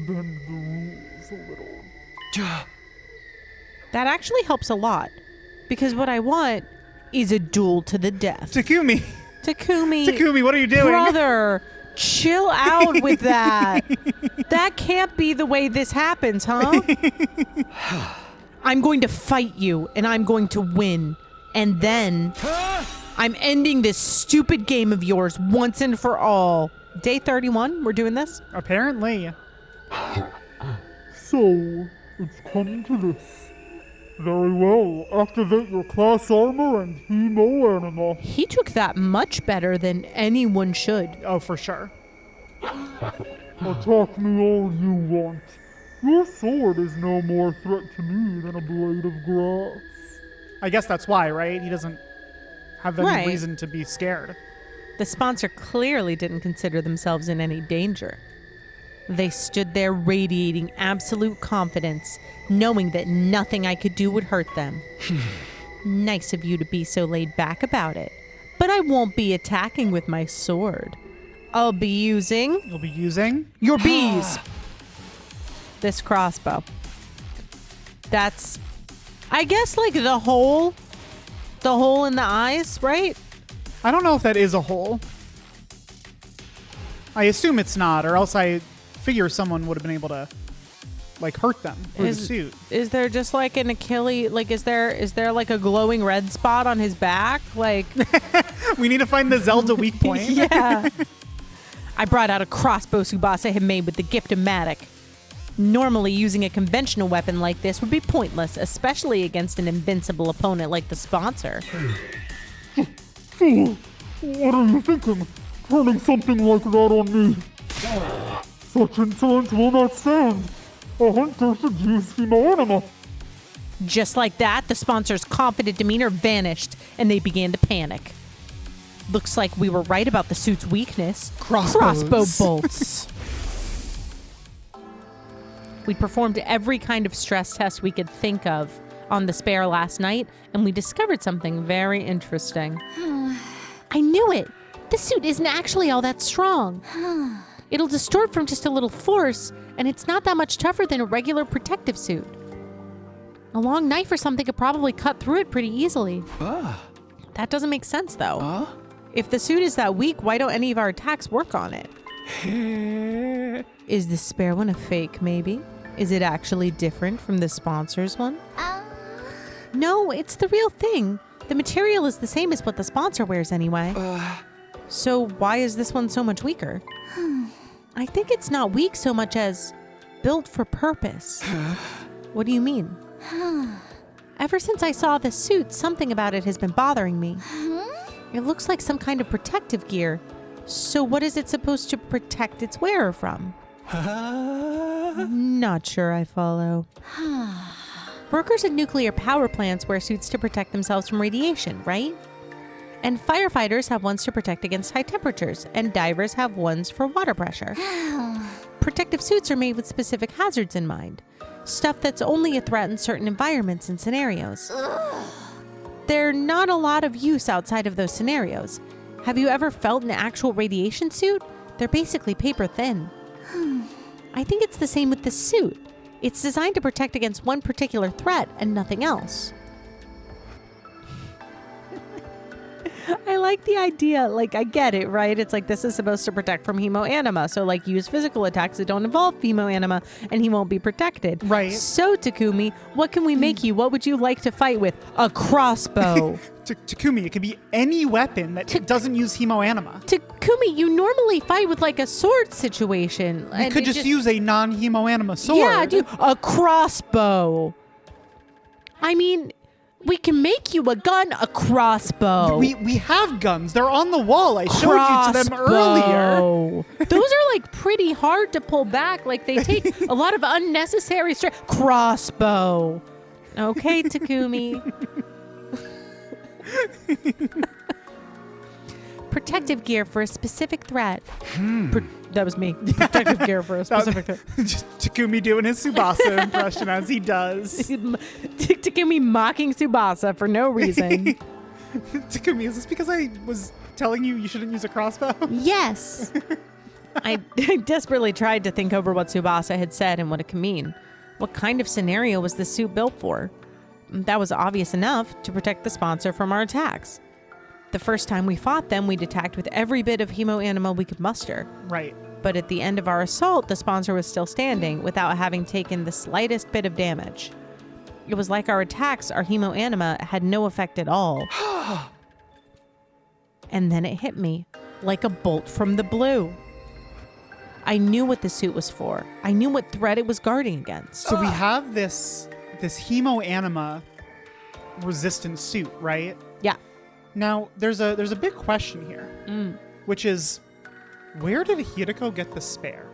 bend the rules a little. That actually helps a lot. Because what I want is a duel to the death. Takumi, Takumi, what are you doing? brother, chill out with that. That can't be the way this happens, huh? I'm going to fight you, and I'm going to win. And then I'm ending this stupid game of yours once and for all. Day 31, we're doing this? Apparently. So, it's come to this. Very well, activate your class armor and Hemoanima. He took that much better than anyone should. Oh, for sure. Attack me all you want. Your sword is no more threat to me than a blade of grass. I guess that's why, right? He doesn't have any Right. reason to be scared. The sponsor clearly didn't consider themselves in any danger. They stood there radiating absolute confidence, knowing that nothing I could do would hurt them. Nice of you to be so laid back about it. But I won't be attacking with my sword. I'll be using You'll be using? your bees. This crossbow. That's, I guess, like the hole in the eyes, right? I don't know if that is a hole. I assume it's not, or else I figure someone would have been able to, like, hurt them with the suit. Is there just like an Achilles, like is there like a glowing red spot on his back? Like We need to find the Zelda weak point. yeah. I brought out a crossbow Tsubasa had made with the gift-o-matic. Normally, using a conventional weapon like this would be pointless, especially against an invincible opponent like the sponsor. Fool! What are you thinking? Turning something like that on me? Such insolence will not stand. A hunter should use Hemoanima. Just like that, the sponsor's confident demeanor vanished, and they began to panic. Looks like we were right about the suit's weakness. Crossbows. Crossbow bolts. We performed every kind of stress test we could think of on the spare last night, and we discovered something very interesting. I knew it. The suit isn't actually all that strong. It'll distort from just a little force, and it's not that much tougher than a regular protective suit. A long knife or something could probably cut through it pretty easily. That doesn't make sense, though. If the suit is that weak, why don't any of our attacks work on it? Is the spare one a fake, maybe? Is it actually different from the sponsor's one? No, it's the real thing. The material is the same as what the sponsor wears anyway. So why is this one so much weaker? I think it's not weak so much as built for purpose. What do you mean? Ever since I saw this suit, something about it has been bothering me. It looks like some kind of protective gear. So what is it supposed to protect its wearer from? Not sure I follow. Workers at nuclear power plants wear suits to protect themselves from radiation, right? And firefighters have ones to protect against high temperatures, and divers have ones for water pressure. Protective suits are made with specific hazards in mind. Stuff that's only a threat in certain environments and scenarios. they're not a lot of use outside of those scenarios. Have you ever felt an actual radiation suit? They're basically paper thin. I think it's the same with this suit. It's designed to protect against one particular threat and nothing else. I like the idea. Like, I get it, right? It's like this is supposed to protect from Hemoanima. So, like, use physical attacks that don't involve Hemoanima and he won't be protected. Right. So, Takumi, what can we make you? What would you like to fight with? A crossbow. Takumi, it could be any weapon that doesn't use Hemoanima. Takumi, you normally fight with, like, a sword situation. You could just use a non-Hemoanima sword. Yeah, dude. A crossbow. I mean... We can make you a gun, a crossbow. We have guns. They're on the wall. I showed you to them earlier. Those are like pretty hard to pull back. Like they take a lot of unnecessary stress. Crossbow. Okay, Takumi. Protective gear for a specific threat. That was me. Protective gear for a specific threat. Just Takumi doing his Tsubasa impression as he does. Takumi mocking Tsubasa for no reason. Takumi, is this because I was telling you shouldn't use a crossbow? Yes. I desperately tried to think over what Tsubasa had said and what it could mean. What kind of scenario was the suit built for? That was obvious enough to protect the sponsor from our attacks. The first time we fought them, we'd attacked with every bit of Hemoanima we could muster. Right. But at the end of our assault, the sponsor was still standing without having taken the slightest bit of damage. It was like our attacks, our Hemoanima, had no effect at all. And then it hit me, like a bolt from the blue. I knew what the suit was for. I knew what threat it was guarding against. So we have this Hemoanima resistant suit, right? Yeah. Now, there's a big question here, which is, where did Hiriko get the spare?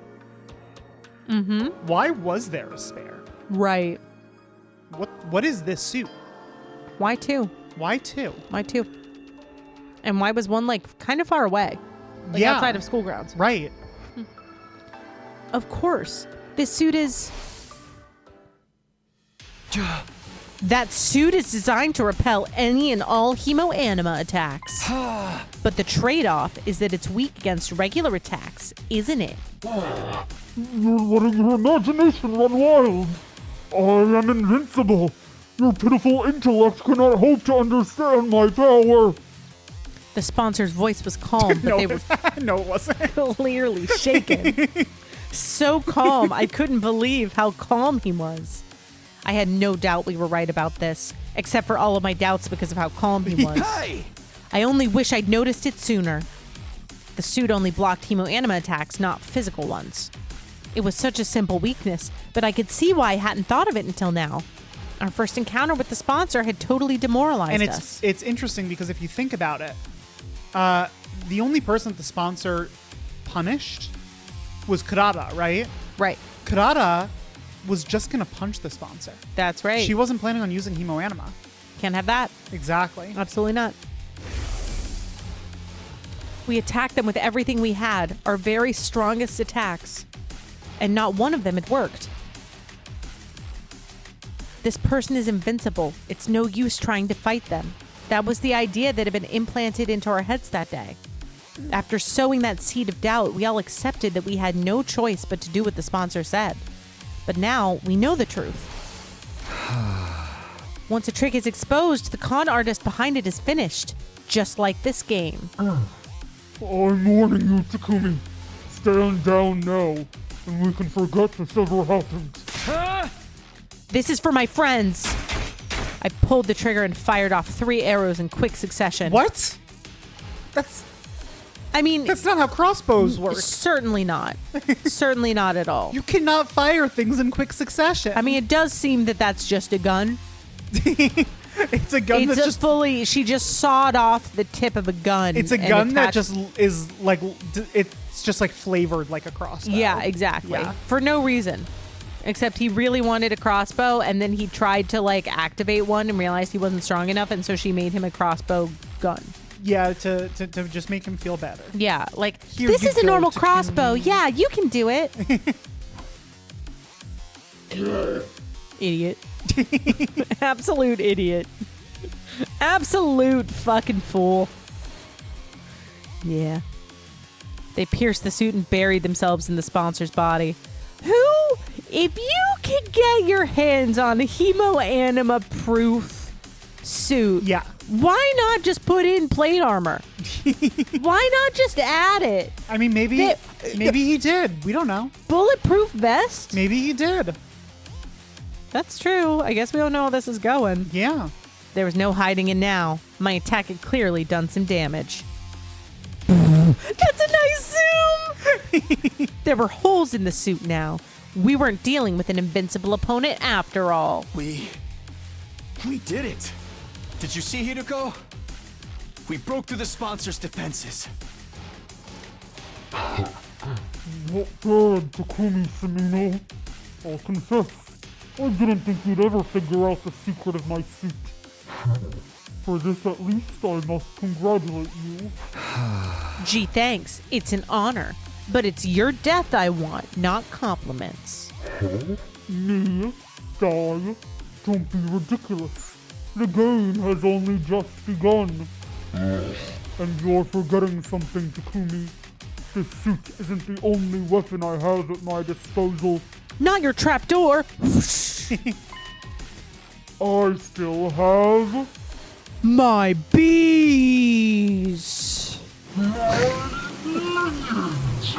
Mm-hmm. Why was there a spare? Right. What is this suit? Why two? Why two? Why two? And why was one, like, kind of far away? Like, Yeah. outside of school grounds. Right. Of course. This suit is... That suit is designed to repel any and all Hemoanima attacks. But the trade-off is that it's weak against regular attacks, isn't it? You're letting your imagination run wild. I am invincible. Your pitiful intellect cannot hope to understand my power. The sponsor's voice was calm, but they were No, it wasn't. clearly shaken. So calm, I couldn't believe how calm he was. I had no doubt we were right about this, except for all of my doubts because of how calm he was. Hey! I only wish I'd noticed it sooner. The suit only blocked Hemoanima attacks, not physical ones. It was such a simple weakness, but I could see why I hadn't thought of it until now. Our first encounter with the sponsor had totally demoralized And us. it's interesting because if you think about it, the only person that the sponsor punished was Kurata, right? Right. Kurata was just going to punch the sponsor. That's right. She wasn't planning on using Hemoanima. Can't have that. Exactly. Absolutely not. We attacked them with everything we had, our very strongest attacks, and not one of them had worked. This person is invincible. It's no use trying to fight them. That was the idea that had been implanted into our heads that day. After sowing that seed of doubt, we all accepted that we had no choice but to do what the sponsor said. But now we know the truth. Once a trick is exposed, the con artist behind it is finished, just like this game. I'm warning you, Takumi. Stand down now, and we can forget this ever happened. This is for my friends. I pulled the trigger and fired off 3 arrows in quick succession. What? That's not how crossbows work. Certainly not. Certainly not at all. You cannot fire things in quick succession. I mean, it does seem that that's just a gun. It's a gun It's that's a just fully, she just sawed off the tip of a gun. It's a and gun that attached- just is like it's just like flavored like a crossbow. Yeah, exactly. Yeah. For no reason. Except he really wanted a crossbow, and then he tried to like activate one and realized he wasn't strong enough, and so she made him a crossbow gun. Yeah, to just make him feel better. Yeah, like, Here this you is a go, normal Takumi. crossbow. Yeah, you can do it. Idiot. Absolute idiot. Absolute fucking fool. Yeah. They pierced the suit and buried themselves in the sponsor's body. Who, if you could get your hands on a Hemoanima proof suit, Yeah. why not just put in plate armor? Why not just add it? I mean, maybe he did. We don't know. Bulletproof vest? Maybe he did. That's true. I guess we don't know how this is going. Yeah. There was no hiding in now. My attack had clearly done some damage. That's a nice zoom! There were holes in the suit now. We weren't dealing with an invincible opponent after all. We did it. Did you see, Hideko? We broke through the sponsor's defenses. Not bad, Takumi Sumino. I'll confess, I didn't think you'd ever figure out the secret of my suit. For this at least, I must congratulate you. Gee, thanks. It's an honor. But it's your death I want, not compliments. Me? Die? Don't be ridiculous. The game has only just begun. And you're forgetting something, Takumi. This suit isn't the only weapon I have at my disposal. Not your trapdoor. I still have... My bees.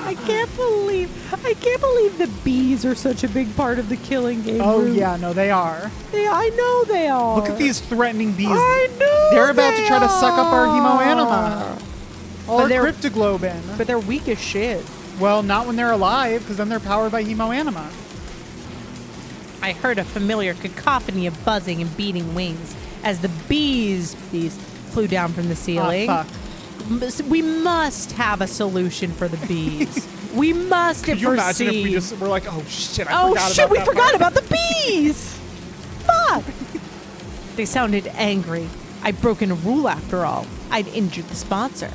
I can't believe the bees are such a big part of the killing game. Oh, room. yeah. No, they are. I know they are. Look at these threatening bees. I know They're about they to try to suck up our Hemoanima. All But our they're- cryptoglobin. But they're weak as shit. Well, not when they're alive, because then they're powered by Hemoanima. I heard a familiar cacophony of buzzing and beating wings as the bees flew down from the ceiling. Ah, fuck. We must have a solution for the bees. We must Could you imagine if we foresee- we're like, oh shit, I Oh forgot shit, about we that forgot part. about the bees! Fuck! They sounded angry. I'd broken a rule after all. I'd injured the sponsor.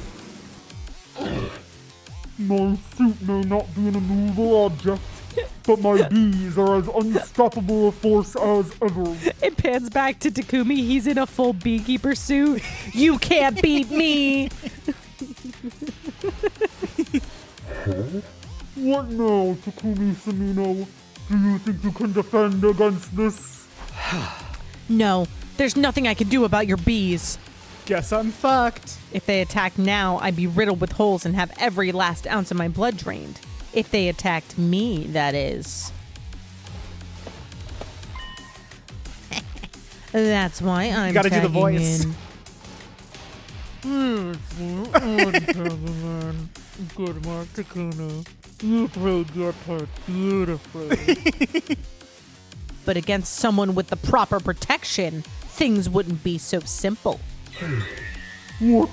My suit may not be an immovable object, but my bees are as unstoppable a force as ever. It pans back to Takumi. He's in a full beekeeper suit. You can't beat me! What now, Takumi Sumino? Do you think you can defend against this? No, there's nothing I can do about your bees. Guess I'm fucked. If they attacked now, I'd be riddled with holes and have every last ounce of my blood drained. If they attacked me, that is. That's why I'm gotta do the tagging voice. in. Good work, Takuna. You played your part beautifully. But against someone with the proper protection, things wouldn't be so simple. What?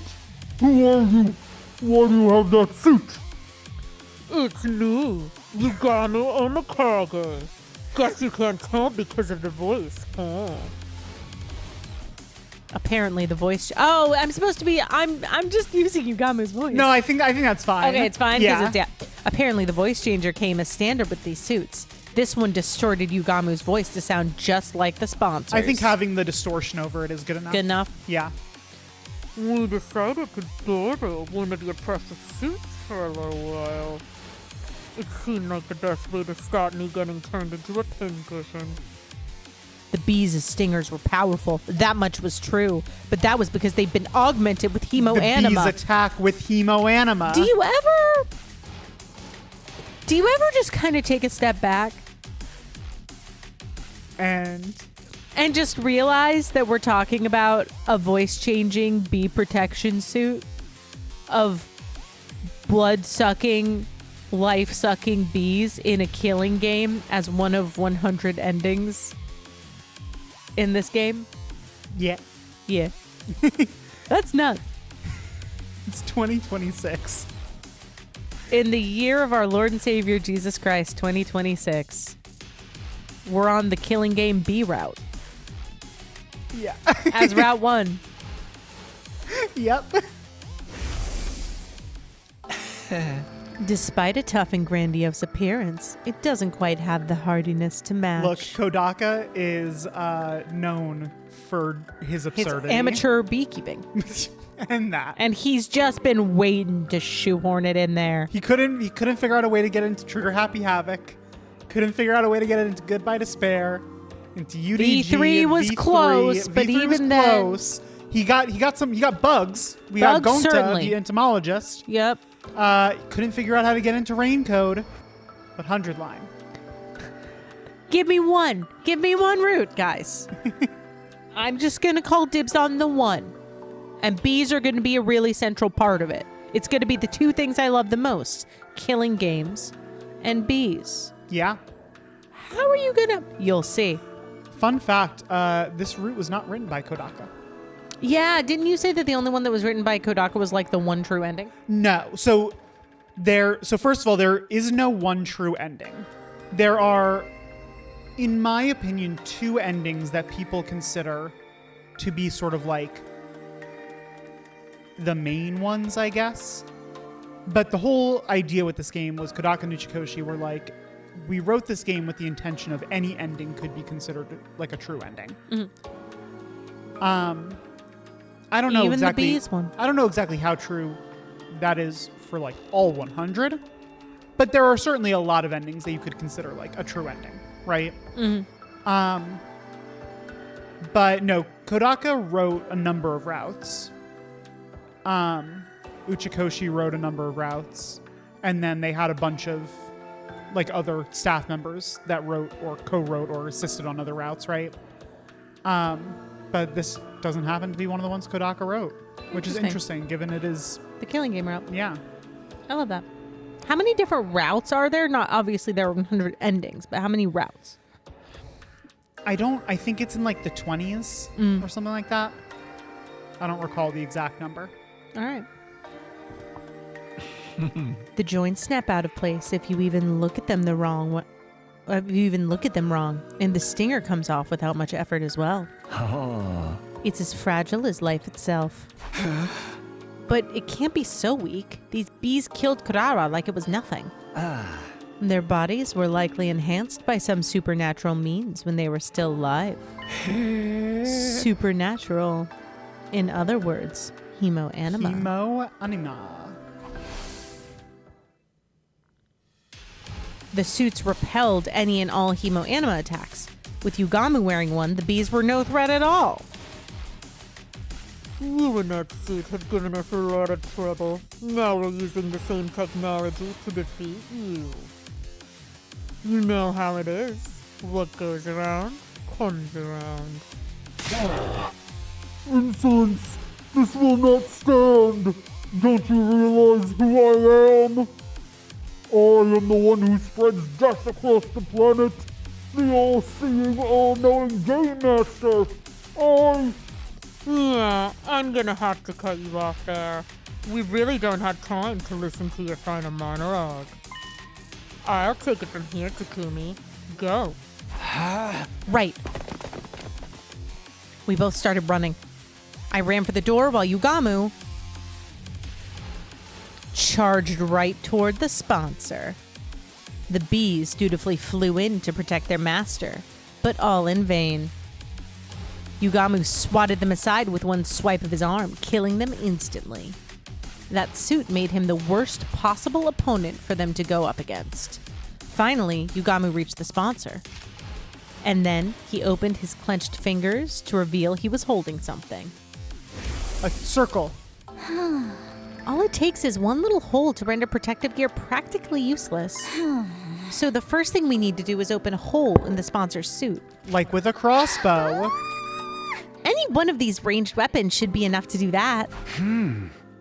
Who are you? Why do you have that suit? It's new. Yugano Omikage. Guess you can't tell because of the voice, huh? Apparently the voice... Oh, I'm supposed to be... I'm just using Yugamu's voice. No, I think that's fine. Okay, it's fine. 'Cause Yeah. It's, yeah. Apparently the voice changer came as standard with these suits. This one distorted Yugamu's voice to sound just like the sponsors. I think having the distortion over it is good enough. Good enough? Yeah. We decided to borrow one of your precious suits for a little while. It seemed like the best way to start me getting turned into a pincushion. The bees' stingers were powerful. That much was true. But that was because they've been augmented with The Hemoanima. bees attack with Hemoanima. Do you ever just kind of take a step back And and just realize that we're talking about a voice-changing bee protection suit of blood-sucking, life-sucking bees in a killing game as one of 100 endings in this game? yeah, Yeah. That's nuts. it's 2026. In the year of our Lord and Savior Jesus Christ, 2026, we're on the killing game B route Yeah. as Route 1. Yep. Despite a tough and grandiose appearance, it doesn't quite have the hardiness to match. Look, Kodaka is known for his His absurdity. amateur beekeeping. and that. And he's just been waiting to shoehorn it in there. He couldn't figure out a way to get into Trigger Happy Havoc. Couldn't figure out a way to get into Goodbye Despair. Into UDG. V3 was V3. close, but V3 was even then- close. He got bugs. We Bugs, got Gonta, certainly. the entomologist. Yep. Couldn't figure out how to get into Rain Code. But 100 line. Give me one. Give me one route, guys. I'm just going to call dibs on the one. And bees are going to be a really central part of it. It's going to be the two things I love the most. Killing games and bees. Yeah. How are you going to... You'll see. Fun fact, this route was not written by Kodaka. Yeah, didn't you say that the only one that was written by Kodaka was like the one true ending? No. So first of all, there is no one true ending. There are, in my opinion, two endings that people consider to be sort of like the main ones, I guess. But the whole idea with this game was Kodaka and Uchikoshi were like, we wrote this game with the intention of any ending could be considered like a true ending. Mm-hmm. I don't know Even exactly. the bees one. I don't know exactly how true that is for like all 100, but there are certainly a lot of endings that you could consider like a true ending, right? Mm-hmm. But no, Kodaka wrote a number of routes. Uchikoshi wrote a number of routes, and then they had a bunch of like other staff members that wrote or co-wrote or assisted on other routes, right? But this doesn't happen to be one of the ones Kodaka wrote, which is interesting given it is... The killing game route. Yeah. I love that. How many different routes are there? Not obviously there are 100 endings, but how many routes? I think it's in like the 20s or something like that. I don't recall the exact number. All right. The joints snap out of place if you even look at them wrong, and the stinger comes off without much effort as well. It's as fragile as life itself. But it can't be so weak. These bees killed Kurara like it was nothing. Their bodies were likely enhanced by some supernatural means when they were still alive. Supernatural. In other words, Hemoanima. Hemoanima. The suits repelled any and all Hemoanima attacks. With Yugamu wearing one, the bees were no threat at all. You and that suit have given us a lot of trouble. Now we're using the same technology to defeat you. You know how it is. What goes around, comes around. Insolence! This will not stand! Don't you realize who I am? I am the one who spreads death across the planet. The all-seeing, all-knowing Game Master. Yeah, I'm gonna have to cut you off there. We really don't have time to listen to your final monologue. I'll take it from here, Takumi. Go. Right. We both started running. I ran for the door while Yugamu charged right toward the sponsor. The bees dutifully flew in to protect their master, but all in vain. Yugamu swatted them aside with one swipe of his arm, killing them instantly. That suit made him the worst possible opponent for them to go up against. Finally, Yugamu reached the sponsor. And then he opened his clenched fingers to reveal he was holding something. A circle. All it takes is one little hole to render protective gear practically useless. So the first thing we need to do is open a hole in the sponsor's suit. Like with a crossbow. Any one of these ranged weapons should be enough to do that.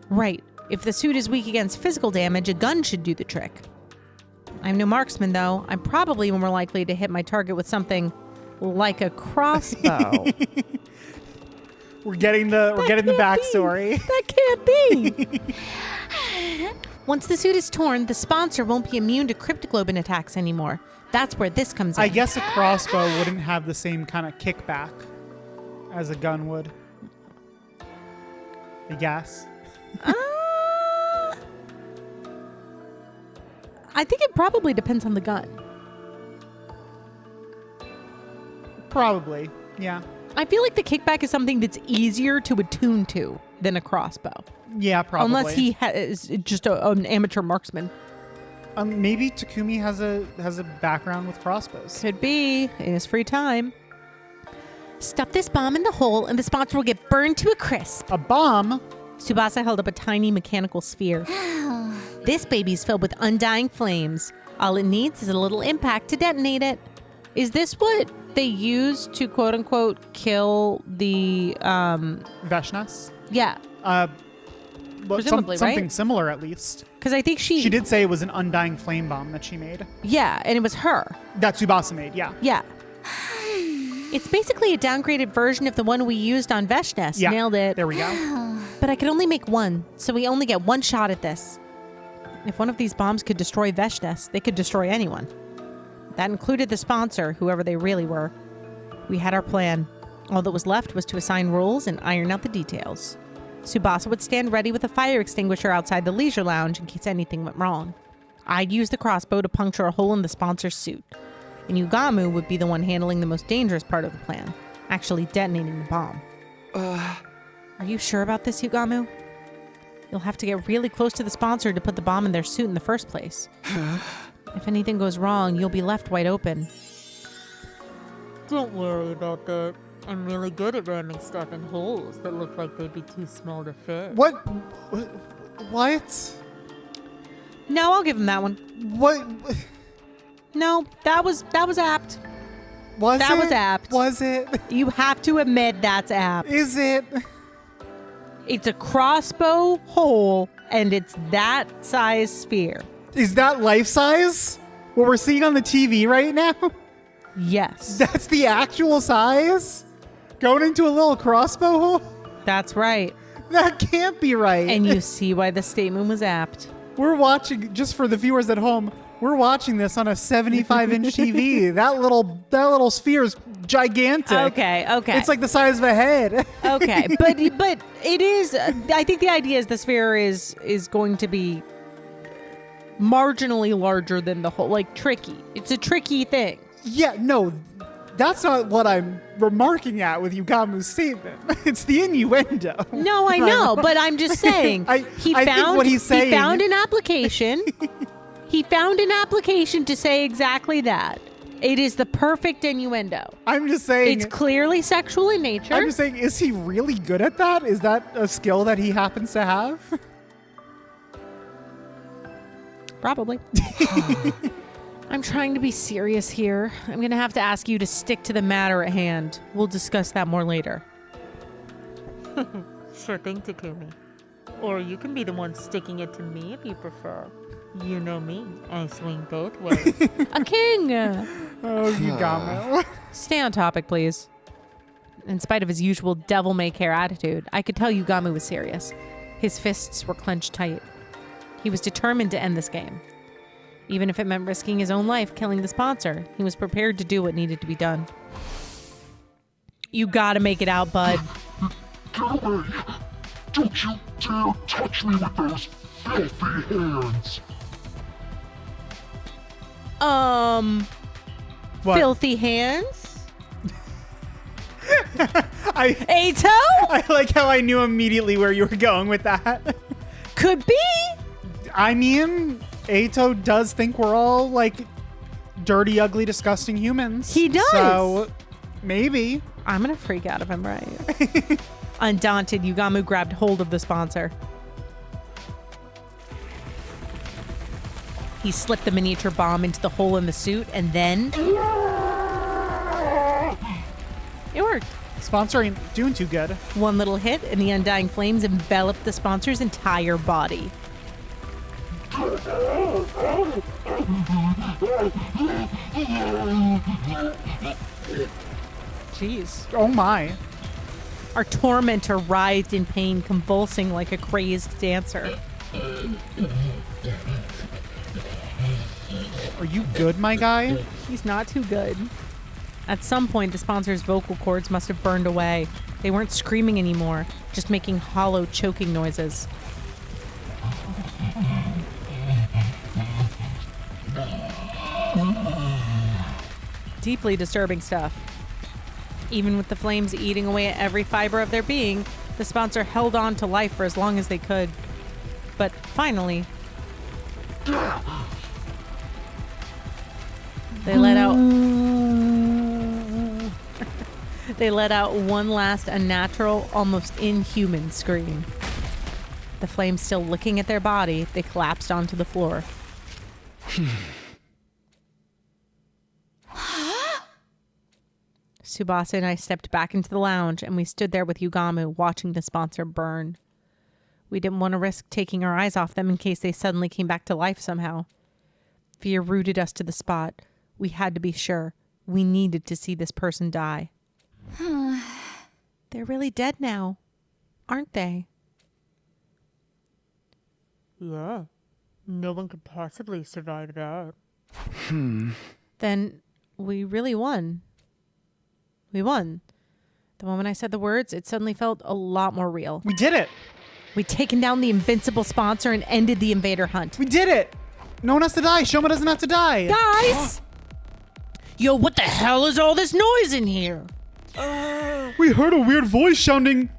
Right. If the suit is weak against physical damage, a gun should do the trick. I'm no marksman, though. I'm probably more likely to hit my target with something like a crossbow. We're getting the backstory. That can't be. Once the suit is torn, the sponsor won't be immune to cryptoglobin attacks anymore. That's where this comes in. I guess a crossbow wouldn't have the same kind of kickback as a gun would. I guess. I think it probably depends on the gun. Probably, yeah. I feel like the kickback is something that's easier to attune to than a crossbow. Yeah, probably. Unless he is just an amateur marksman. Maybe Takumi has a background with crossbows. Could be in his free time. Stuff this bomb in the hole and the sponsor will get burned to a crisp. A bomb? Tsubasa held up a tiny mechanical sphere. This baby's filled with undying flames. All it needs is a little impact to detonate it. Is this what they use to quote unquote kill the Veshnas? Yeah. Presumably, something right? similar at least. Because I think She did say it was an undying flame bomb that she made. Yeah, and it was her. That Tsubasa made, yeah. Yeah. It's basically a downgraded version of the one we used on Veshnas. Yeah. Nailed it. There we go. But I could only make one, so we only get one shot at this. If one of these bombs could destroy Veshnas, they could destroy anyone. That included the sponsor, whoever they really were. We had our plan. All that was left was to assign roles and iron out the details. Tsubasa would stand ready with a fire extinguisher outside the leisure lounge in case anything went wrong. I'd use the crossbow to puncture a hole in the sponsor's suit. And Yugamu would be the one handling the most dangerous part of the plan, actually detonating the bomb. Are you sure about this, Yugamu? You'll have to get really close to the sponsor to put the bomb in their suit in the first place. If anything goes wrong, you'll be left wide open. Don't worry about that. I'm really good at ramming stuff in holes that look like they'd be too small to fit. What? What? No, I'll give him that one. What? No, that was apt. Was That it? was apt. Was it? You have to admit that's apt. Is it? It's a crossbow hole, and it's that size sphere. Is that life size? What we're seeing on the TV right now? Yes. That's the actual size? Going into a little crossbow hole? That's right. That can't be right. And you see why the statement was apt. We're watching, just for the viewers at home, we're watching this on a 75-inch TV. That little sphere is gigantic. Okay. It's like the size of a head. Okay, but it is. I think the idea is the sphere is going to be marginally larger than the whole. Like tricky. It's a tricky thing. Yeah, no, that's not what I'm remarking at with Yugamu's statement. It's the innuendo. No, I know, but I'm just saying. I think what he's saying. He found an application. He found an application to say exactly that. It is the perfect innuendo. I'm just saying. It's clearly sexual in nature. I'm just saying, is he really good at that? Is that a skill that he happens to have? Probably. I'm trying to be serious here. I'm going to have to ask you to stick to the matter at hand. We'll discuss that more later. Sure thing, Takumi. Or you can be the one sticking it to me if you prefer. You know me. I swing both ways. A king! Oh, Yugamu. Stay on topic, please. In spite of his usual devil-may-care attitude, I could tell Yugamu was serious. His fists were clenched tight. He was determined to end this game. Even if it meant risking his own life killing the sponsor, he was prepared to do what needed to be done. You gotta make it out, bud. Get away! Don't you dare touch me with those filthy hands! What? Filthy hands? Ato? I like how I knew immediately where you were going with that. Could be. I mean, Ato does think we're all like dirty, ugly, disgusting humans. He does. So maybe. I'm gonna freak out if I'm right. Undaunted, Yugamu grabbed hold of the sponsor. He slipped the miniature bomb into the hole in the suit, and then it worked. Sponsor ain't doing too good. One little hit, and the undying flames enveloped the sponsor's entire body. Jeez. Oh my. Our tormentor writhed in pain, convulsing like a crazed dancer. Are you good, my guy? He's not too good. At some point, the sponsor's vocal cords must have burned away. They weren't screaming anymore, just making hollow, choking noises. Deeply disturbing stuff. Even with the flames eating away at every fiber of their being, the sponsor held on to life for as long as they could. But finally, they let out one last unnatural, almost inhuman scream. The flames still licking at their body, they collapsed onto the floor. Tsubasa and I stepped back into the lounge, and we stood there with Yugamu, watching the sponsor burn. We didn't want to risk taking our eyes off them in case they suddenly came back to life somehow. Fear rooted us to the spot. We had to be sure. We needed to see this person die. They're really dead now, aren't they? Yeah. No one could possibly survive that. Then we really won. We won. The moment I said the words, it suddenly felt a lot more real. We did it. We'd taken down the invincible sponsor and ended the invader hunt. We did it. No one has to die. Shoma doesn't have to die. Guys! Yo, what the hell is all this noise in here? We heard a weird voice shouting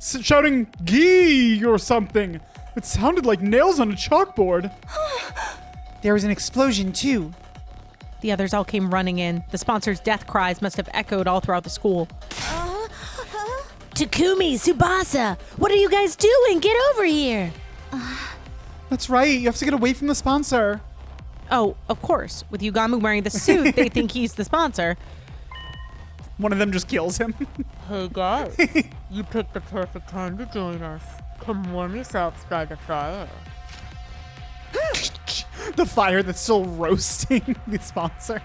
"Gee" or something. It sounded like nails on a chalkboard. There was an explosion too. The others all came running in. The sponsor's death cries must have echoed all throughout the school. Takumi, Tsubasa, what are you guys doing? Get over here. That's right. You have to get away from the sponsor. Oh, of course. With Yugamu wearing the suit, they think he's the sponsor. One of them just kills him. Hey guys, you picked the perfect time to join us. Come warm yourselves by the fire. The fire that's still roasting the sponsor.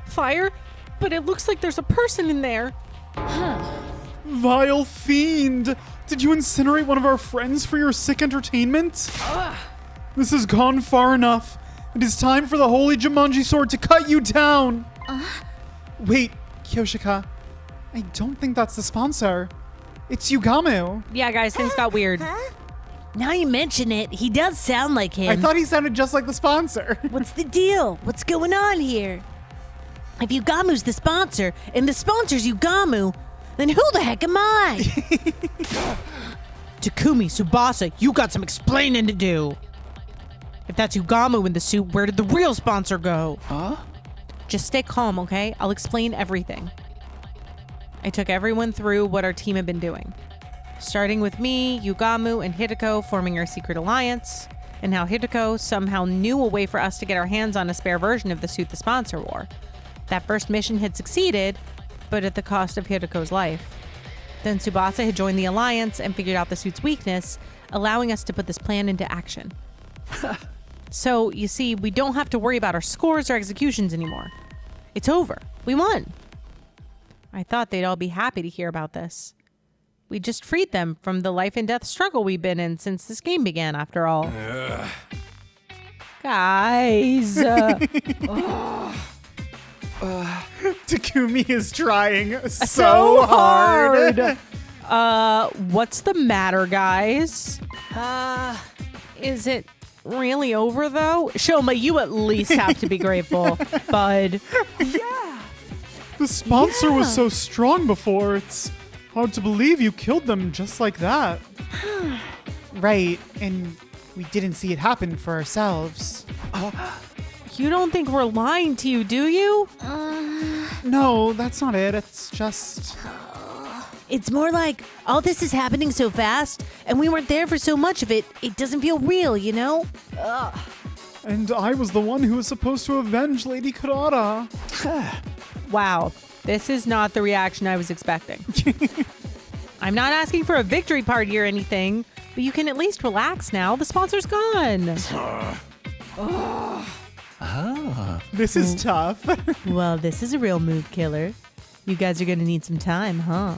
Fire? But it looks like there's a person in there. Vile fiend! Did you incinerate one of our friends for your sick entertainment? This has gone far enough. It is time for the holy Jumanji sword to cut you down! Wait, Kyoshika. I don't think that's the sponsor. It's Yugamu. Yeah, guys, things got weird. Now you mention it, he does sound like him. I thought he sounded just like the sponsor. What's the deal? What's going on here? If Yugamu's the sponsor, and the sponsor's Yugamu, then who the heck am I? Takumi, Tsubasa, you got some explaining to do. If that's Yugamu in the suit, where did the real sponsor go? Huh? Just stay calm, okay? I'll explain everything. I took everyone through what our team had been doing. Starting with me, Yugamu, and Hideko forming our secret alliance, and how Hideko somehow knew a way for us to get our hands on a spare version of the suit the sponsor wore. That first mission had succeeded, but at the cost of Hideko's life. Then Tsubasa had joined the alliance and figured out the suit's weakness, allowing us to put this plan into action. So, you see, we don't have to worry about our scores or executions anymore. It's over. We won. I thought they'd all be happy to hear about this. We just freed them from the life and death struggle we've been in since this game began, after all. Guys. Takumi is trying so hard. What's the matter, guys? Is it really over, though? Shoma, you at least have to be grateful, bud. The sponsor was so strong before. It's hard to believe you killed them just like that. Right, and we didn't see it happen for ourselves. You don't think we're lying to you, do you? No, that's not it. It's just... It's more like all this is happening so fast, and we weren't there for so much of it, it doesn't feel real, you know? And I was the one who was supposed to avenge Lady Kurata. Wow, this is not the reaction I was expecting. I'm not asking for a victory party or anything, but you can at least relax now. The sponsor's gone. This is tough. Well, this is a real mood killer. You guys are gonna need some time, huh?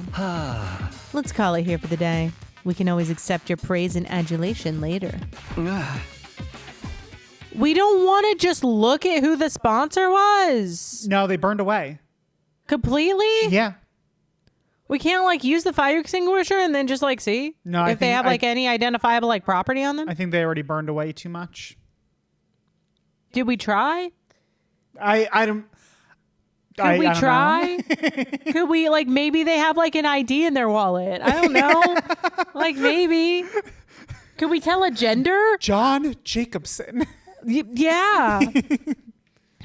Let's call it here for the day. We can always accept your praise and adulation later. We don't want to just look at who the sponsor was. No, they burned away. Completely? Yeah. We can't like use the fire extinguisher and then just like see No, if they have like any identifiable like property on them. I think they already burned away too much. Did we try? I don't... Could we I don't try? know. Could we, like, maybe they have, like, an ID in their wallet. I don't know. Like, maybe. Could we tell a gender? John Jacobson. Yeah.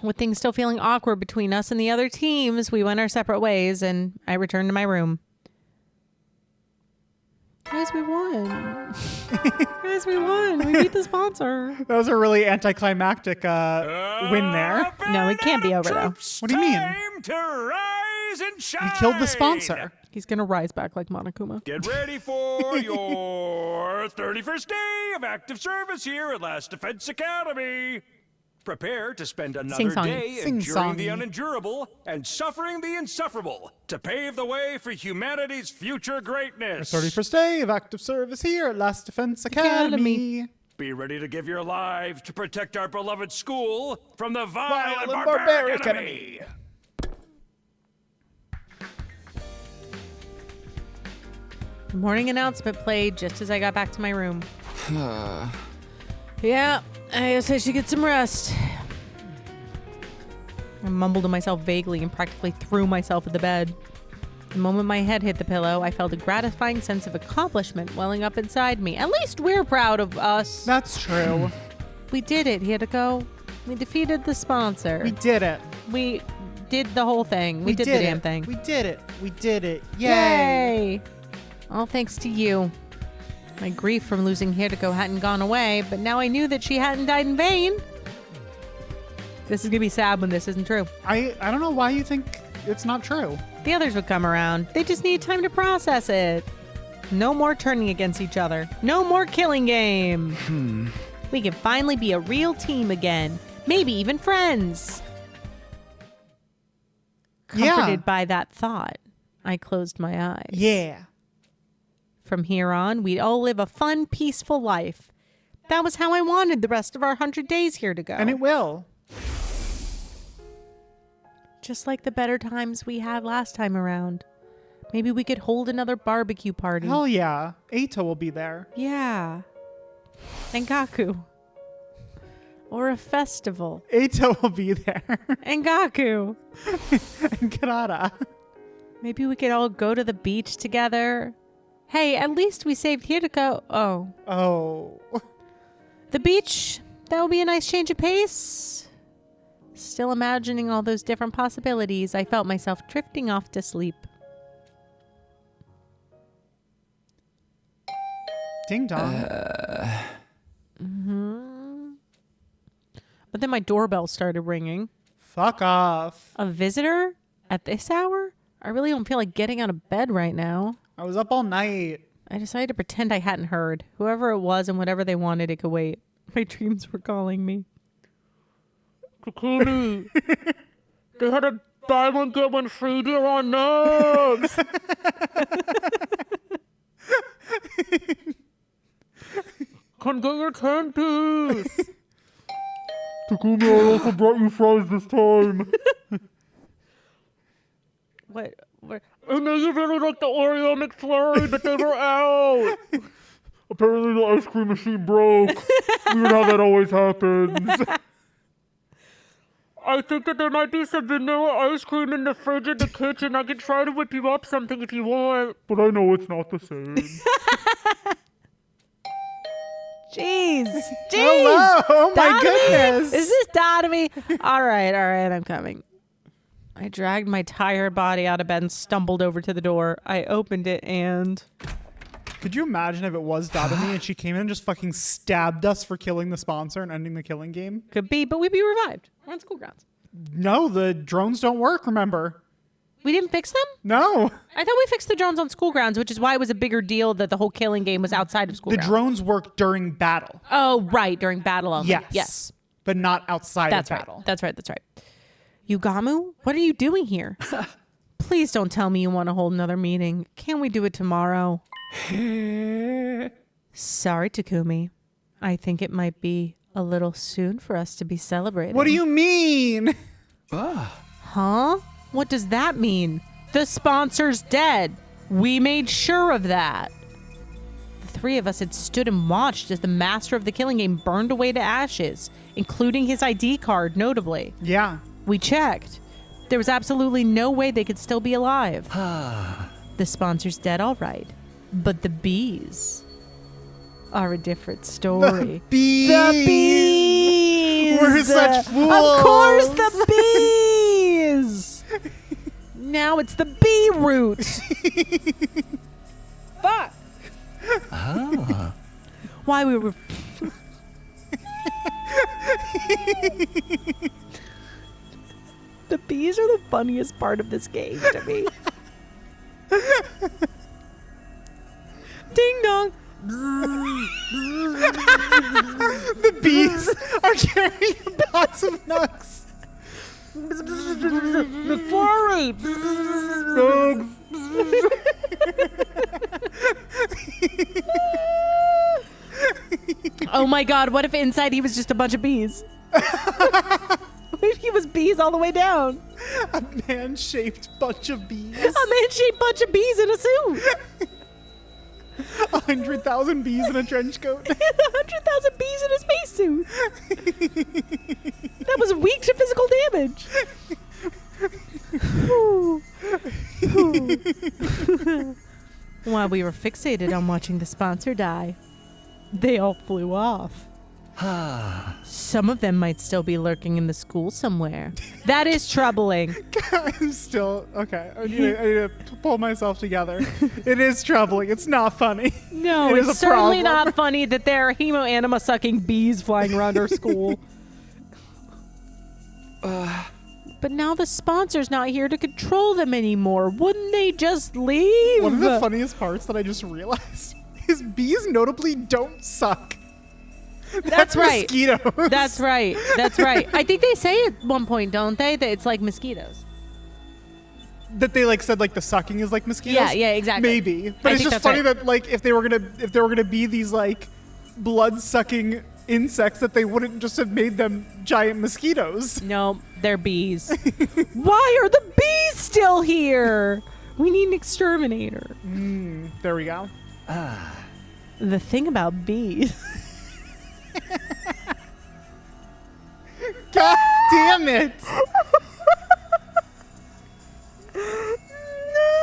With things still feeling awkward between us and the other teams, we went our separate ways, and I returned to my room. Guys, we won. Guys, we won. We beat the sponsor. That was a really anticlimactic win there. No, it can't be over, though. What do you mean? Time to rise and shine. He killed the sponsor. He's going to rise back like Monokuma. Get ready for your 31st day of active service here at Last Defense Academy. Prepare to spend another Sing-songy. day enduring the Sing-songy. unendurable and suffering the insufferable to pave the way for humanity's future greatness. 31st day of active service here at Last Defense Academy. Be ready to give your lives to protect our beloved school from the vile and and barbaric barbaric enemy. The morning announcement played just as I got back to my room. Yeah, I guess I should get some rest. I mumbled to myself vaguely and practically threw myself at the bed. The moment my head hit the pillow, I felt a gratifying sense of accomplishment welling up inside me. At least we're proud of us. That's true. We did it, Hideko. We defeated the sponsor. We did it. We did the whole thing. We did the damn it. thing. We did it. We did it. Yay. Yay! All thanks to you. My grief from losing Hideko hadn't gone away, but now I knew that she hadn't died in vain. This is going to be sad when this isn't true. I don't know why you think it's not true. The others would come around. They just need time to process it. No more turning against each other. No more killing game. We can finally be a real team again. Maybe even friends. Comforted by that thought, I closed my eyes. Yeah. From here on, we'd all live a fun, peaceful life. That was how I wanted the rest of our 100 days here to go. And it will. Just like the better times we had last time around. Maybe we could hold another barbecue party. Hell yeah. Eita will be there. Yeah. And Gaku. Or a festival. Eita will be there. And Gaku. And Karada. Maybe we could all go to the beach together. Hey, at least we saved Hideko. Oh. Oh. The beach. That would be a nice change of pace. Still imagining all those different possibilities, I felt myself drifting off to sleep. Ding dong. But then my doorbell started ringing. Fuck off. A visitor? At this hour? I really don't feel like getting out of bed right now. I was up all night. I decided to pretend I hadn't heard. Whoever it was and whatever they wanted, it could wait. My dreams were calling me. Takumi, they had a buy one get one free deal on nugs. Come get your 10 piece. Takumi, I also brought you fries this time. What? I know you really like the Oreo McFlurry, but they were out. Apparently the ice cream machine broke. Weird how that always happens. I think that there might be some vanilla ice cream in the fridge in the kitchen. I can try to whip you up something if you want. But I know it's not the same. Jeez. Hello. Oh my Dotomy? goodness. Is this Dotomy? All right, I'm coming. I dragged my tired body out of bed and stumbled over to the door. I opened it and... Could you imagine if it was Dotomy and she came in and just fucking stabbed us for killing the sponsor and ending the killing game? Could be, but we'd be revived. We're on school grounds. No, the drones don't work, remember? We didn't fix them? No. I thought we fixed the drones on school grounds, which is why it was a bigger deal that the whole killing game was outside of school The grounds. drones work during battle. Oh, right, during battle only. Yes. Yes. But not outside That's of right. battle. That's right. That's right. Yugamu, what are you doing here? Please don't tell me you want to hold another meeting. Can we do it tomorrow? Sorry, Takumi. I think it might be a little soon for us to be celebrating. What do you mean? Huh? What does that mean? The sponsor's dead. We made sure of that. The three of us had stood and watched as the master of the killing game burned away to ashes, including his ID card, notably. Yeah. We checked. There was absolutely no way they could still be alive. The sponsor's dead, all right. But the bees are a different story. Bees. The bees! We're such fools. Of course, the bees! Now it's the bee root. Fuck. Ah. Why we were... The bees are the funniest part of this game to me. Ding dong. The bees are carrying a box of nuts. The flurry. Oh my god, what if inside he was just a bunch of bees? What if he was bees all the way down? A man-shaped bunch of bees. A man-shaped bunch of bees in a suit. 100,000 bees in a trench coat. 100,000 bees in a spacesuit. That was weak to physical damage. While we were fixated on watching the sponsor die, they all flew off. Some of them might still be lurking in the school somewhere. That is troubling. I'm still okay. I need to pull myself together. It is troubling. It's not funny. No, It is it's a certainly problem. not funny that there are Hemoanima sucking bees flying around our school. But now the sponsor's not here to control them anymore. Wouldn't they just leave? One of the funniest parts that I just realized is bees notably don't suck. That's right. Mosquitoes. That's right. That's right. I think they say at one point, don't they, that it's like mosquitoes. That they like said like the sucking is like mosquitoes. Yeah, exactly. Maybe, but I it's think just that's funny right. that like if they were gonna be these like blood sucking insects, that they wouldn't just have made them giant mosquitoes. No, they're bees. Why are the bees still here? We need an exterminator. There we go. The thing about bees. God damn it!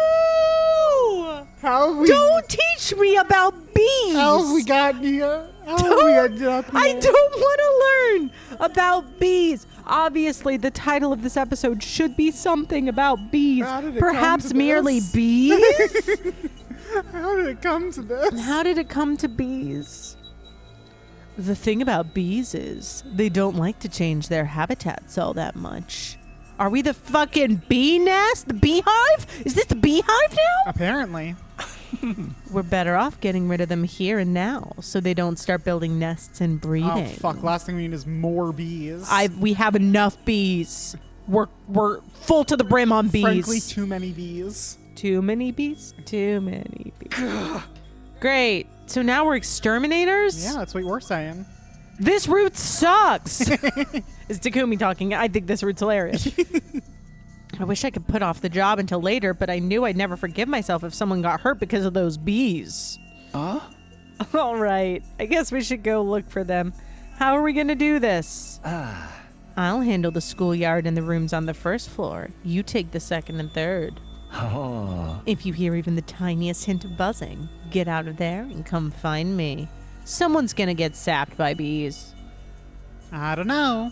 No! How have we? Don't teach me about bees. How have we gotten here? How have we ended up here? I don't want to learn about bees. Obviously, the title of this episode should be something about bees. How did it come Perhaps to merely this? bees? How did it come to this? How did it come to bees? The thing about bees is they don't like to change their habitats all that much. Are we the fucking bee nest? The beehive? Is this the beehive now? Apparently. We're better off getting rid of them here and now so they don't start building nests and breeding. Oh fuck! Last thing we need is more bees. We have enough bees. We're full to the brim on bees. Frankly, too many bees. Too many bees? Too many bees. Great. So now we're exterminators? Yeah, that's what we're saying. This route sucks. Is Takumi talking? I think this route's hilarious. I wish I could put off the job until later, but I knew I'd never forgive myself if someone got hurt because of those bees. All right. I guess we should go look for them. How are we going to do this? I'll handle the schoolyard and the rooms on the first floor. You take the second and third. If you hear even the tiniest hint of buzzing, get out of there and come find me. Someone's gonna get sapped by bees. I don't know.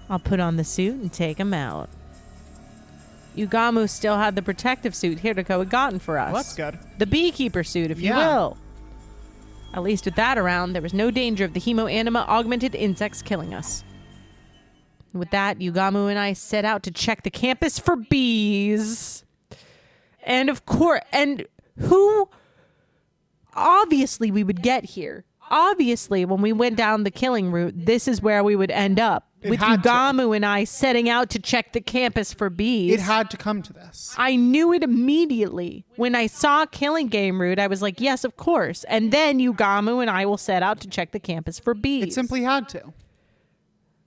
I'll put on the suit and take him out. Yugamu still had the protective suit Hiroko had gotten for us. Well, that's good. The beekeeper suit, if you Yeah. will. At least with that around, there was no danger of the Hemoanima augmented insects killing us. With that, Yugamu and I set out to check the campus for bees. And of course, obviously we would get here. Obviously, when we went down the killing route, this is where we would end up. It with had to. Yugamu and I setting out to check the campus for bees. It had to come to this. I knew it immediately. When I saw killing game route, I was like, yes, of course. And then Yugamu and I will set out to check the campus for bees. It simply had to.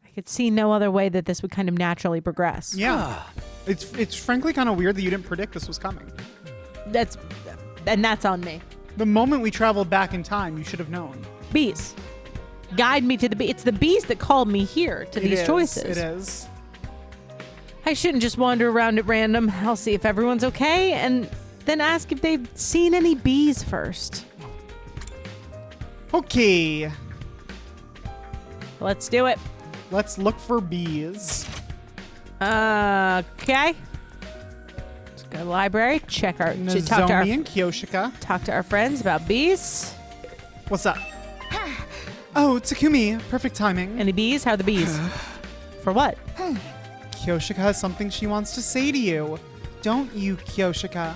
I could see no other way that this would kind of naturally progress. Yeah. It's frankly kind of weird that you didn't predict this was coming. That's on me. The moment we traveled back in time, you should have known. Bees. Guide me to the bee. It's the bees that called me here to these choices. It is. I shouldn't just wander around at random. I'll see if everyone's okay and then ask if they've seen any bees first. Okay. Let's do it. Let's look for bees. Okay. Let's go to the library. Check our Nozomi and Kyoshika. talk to our friends about bees. What's up? Oh, Takumi. Perfect timing. Any bees? How are the bees? For what? Kyoshika has something she wants to say to you. Don't you, Kyoshika?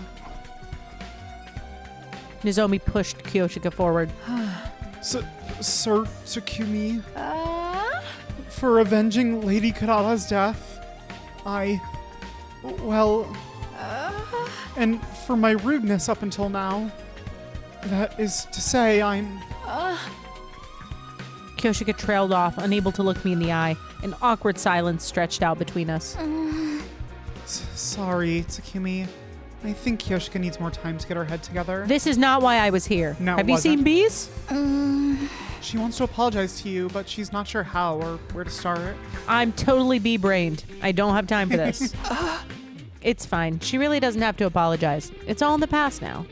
Nozomi pushed Kyoshika forward. Sir Takumi. For avenging Lady Karada's death, and for my rudeness up until now, that is to say, I'm... Kyoshika trailed off, unable to look me in the eye. An awkward silence stretched out between us. Sorry, Takumi. I think Kyoshika needs more time to get her head together. This is not why I was here. No, Have you seen bees? She wants to apologize to you, but she's not sure how or where to start. I'm totally bee-brained. I don't have time for this. It's fine. She really doesn't have to apologize. It's all in the past now.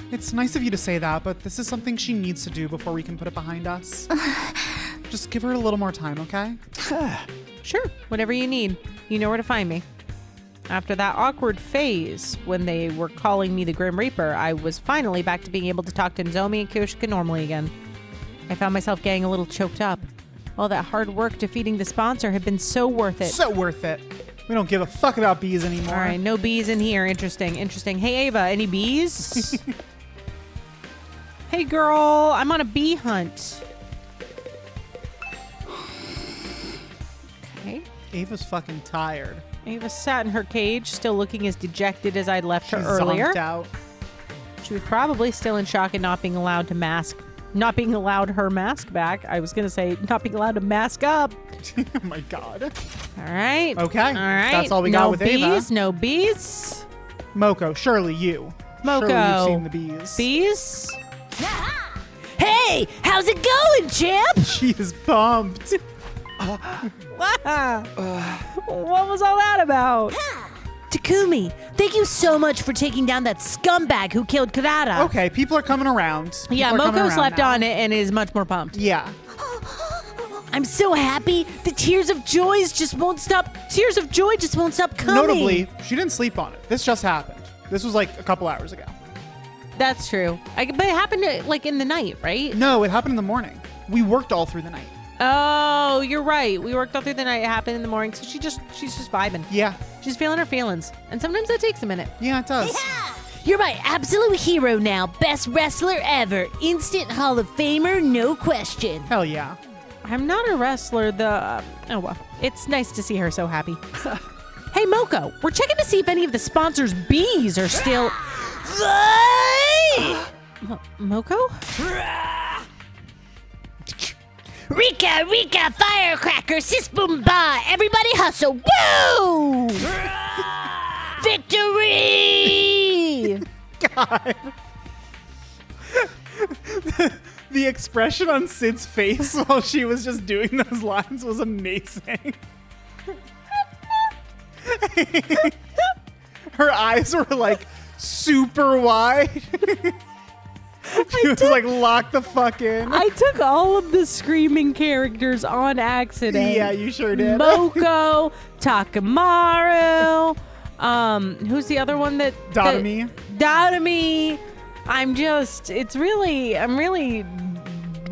It's nice of you to say that, but this is something she needs to do before we can put it behind us. Just give her a little more time, okay? Sure, whatever you need. You know where to find me. After that awkward phase, when they were calling me the Grim Reaper, I was finally back to being able to talk to Nozomi and Kyoshika normally again. I found myself getting a little choked up. All that hard work defeating the sponsor had been so worth it. So worth it. We don't give a fuck about bees anymore. All right, no bees in here. Interesting. Hey, Ava, any bees? Hey, girl, I'm on a bee hunt. Okay. Ava's fucking tired. Ava sat in her cage, still looking as dejected as I'd left her She's earlier. zonked out. She was probably still in shock at not being allowed her mask back. I was gonna say not being allowed to mask up. Oh my god. All right. Okay. All right. That's all we got with Ava. No bees. Moko, surely you. Moko. Surely you've seen the bees. Bees? Hey, how's it going, champ? She is pumped. Wow. What was all that about? Takumi, thank you so much for taking down that scumbag who killed Karada. Okay, people are coming around. Yeah, People are coming Moko's around slept now. on it and is much more pumped. Yeah. I'm so happy. The tears of joy just won't stop coming. Notably, she didn't sleep on it. This just happened. This was like a couple hours ago. That's true. But it happened like in the night, right? No, it happened in the morning. We worked all through the night. Oh, you're right. We worked all through the night. It happened in the morning. So she's just vibing. Yeah. She's feeling her feelings. And sometimes that takes a minute. Yeah, it does. You're my absolute hero now. Best wrestler ever. Instant Hall of Famer, no question. Hell yeah. I'm not a wrestler, oh well. It's nice to see her so happy. Hey, Moko, we're checking to see if any of the sponsors' bees are still... Moko? Rika, firecracker, sis boom ba. Everybody hustle. Woo! Victory! God. The expression on Sid's face while she was just doing those lines was amazing. Her eyes were like super wide. She was like, lock the fuck in. I took all of the screaming characters on accident. Yeah, you sure did. Moko, Takamaru, who's the other one that... Dotami. Dotami. I'm really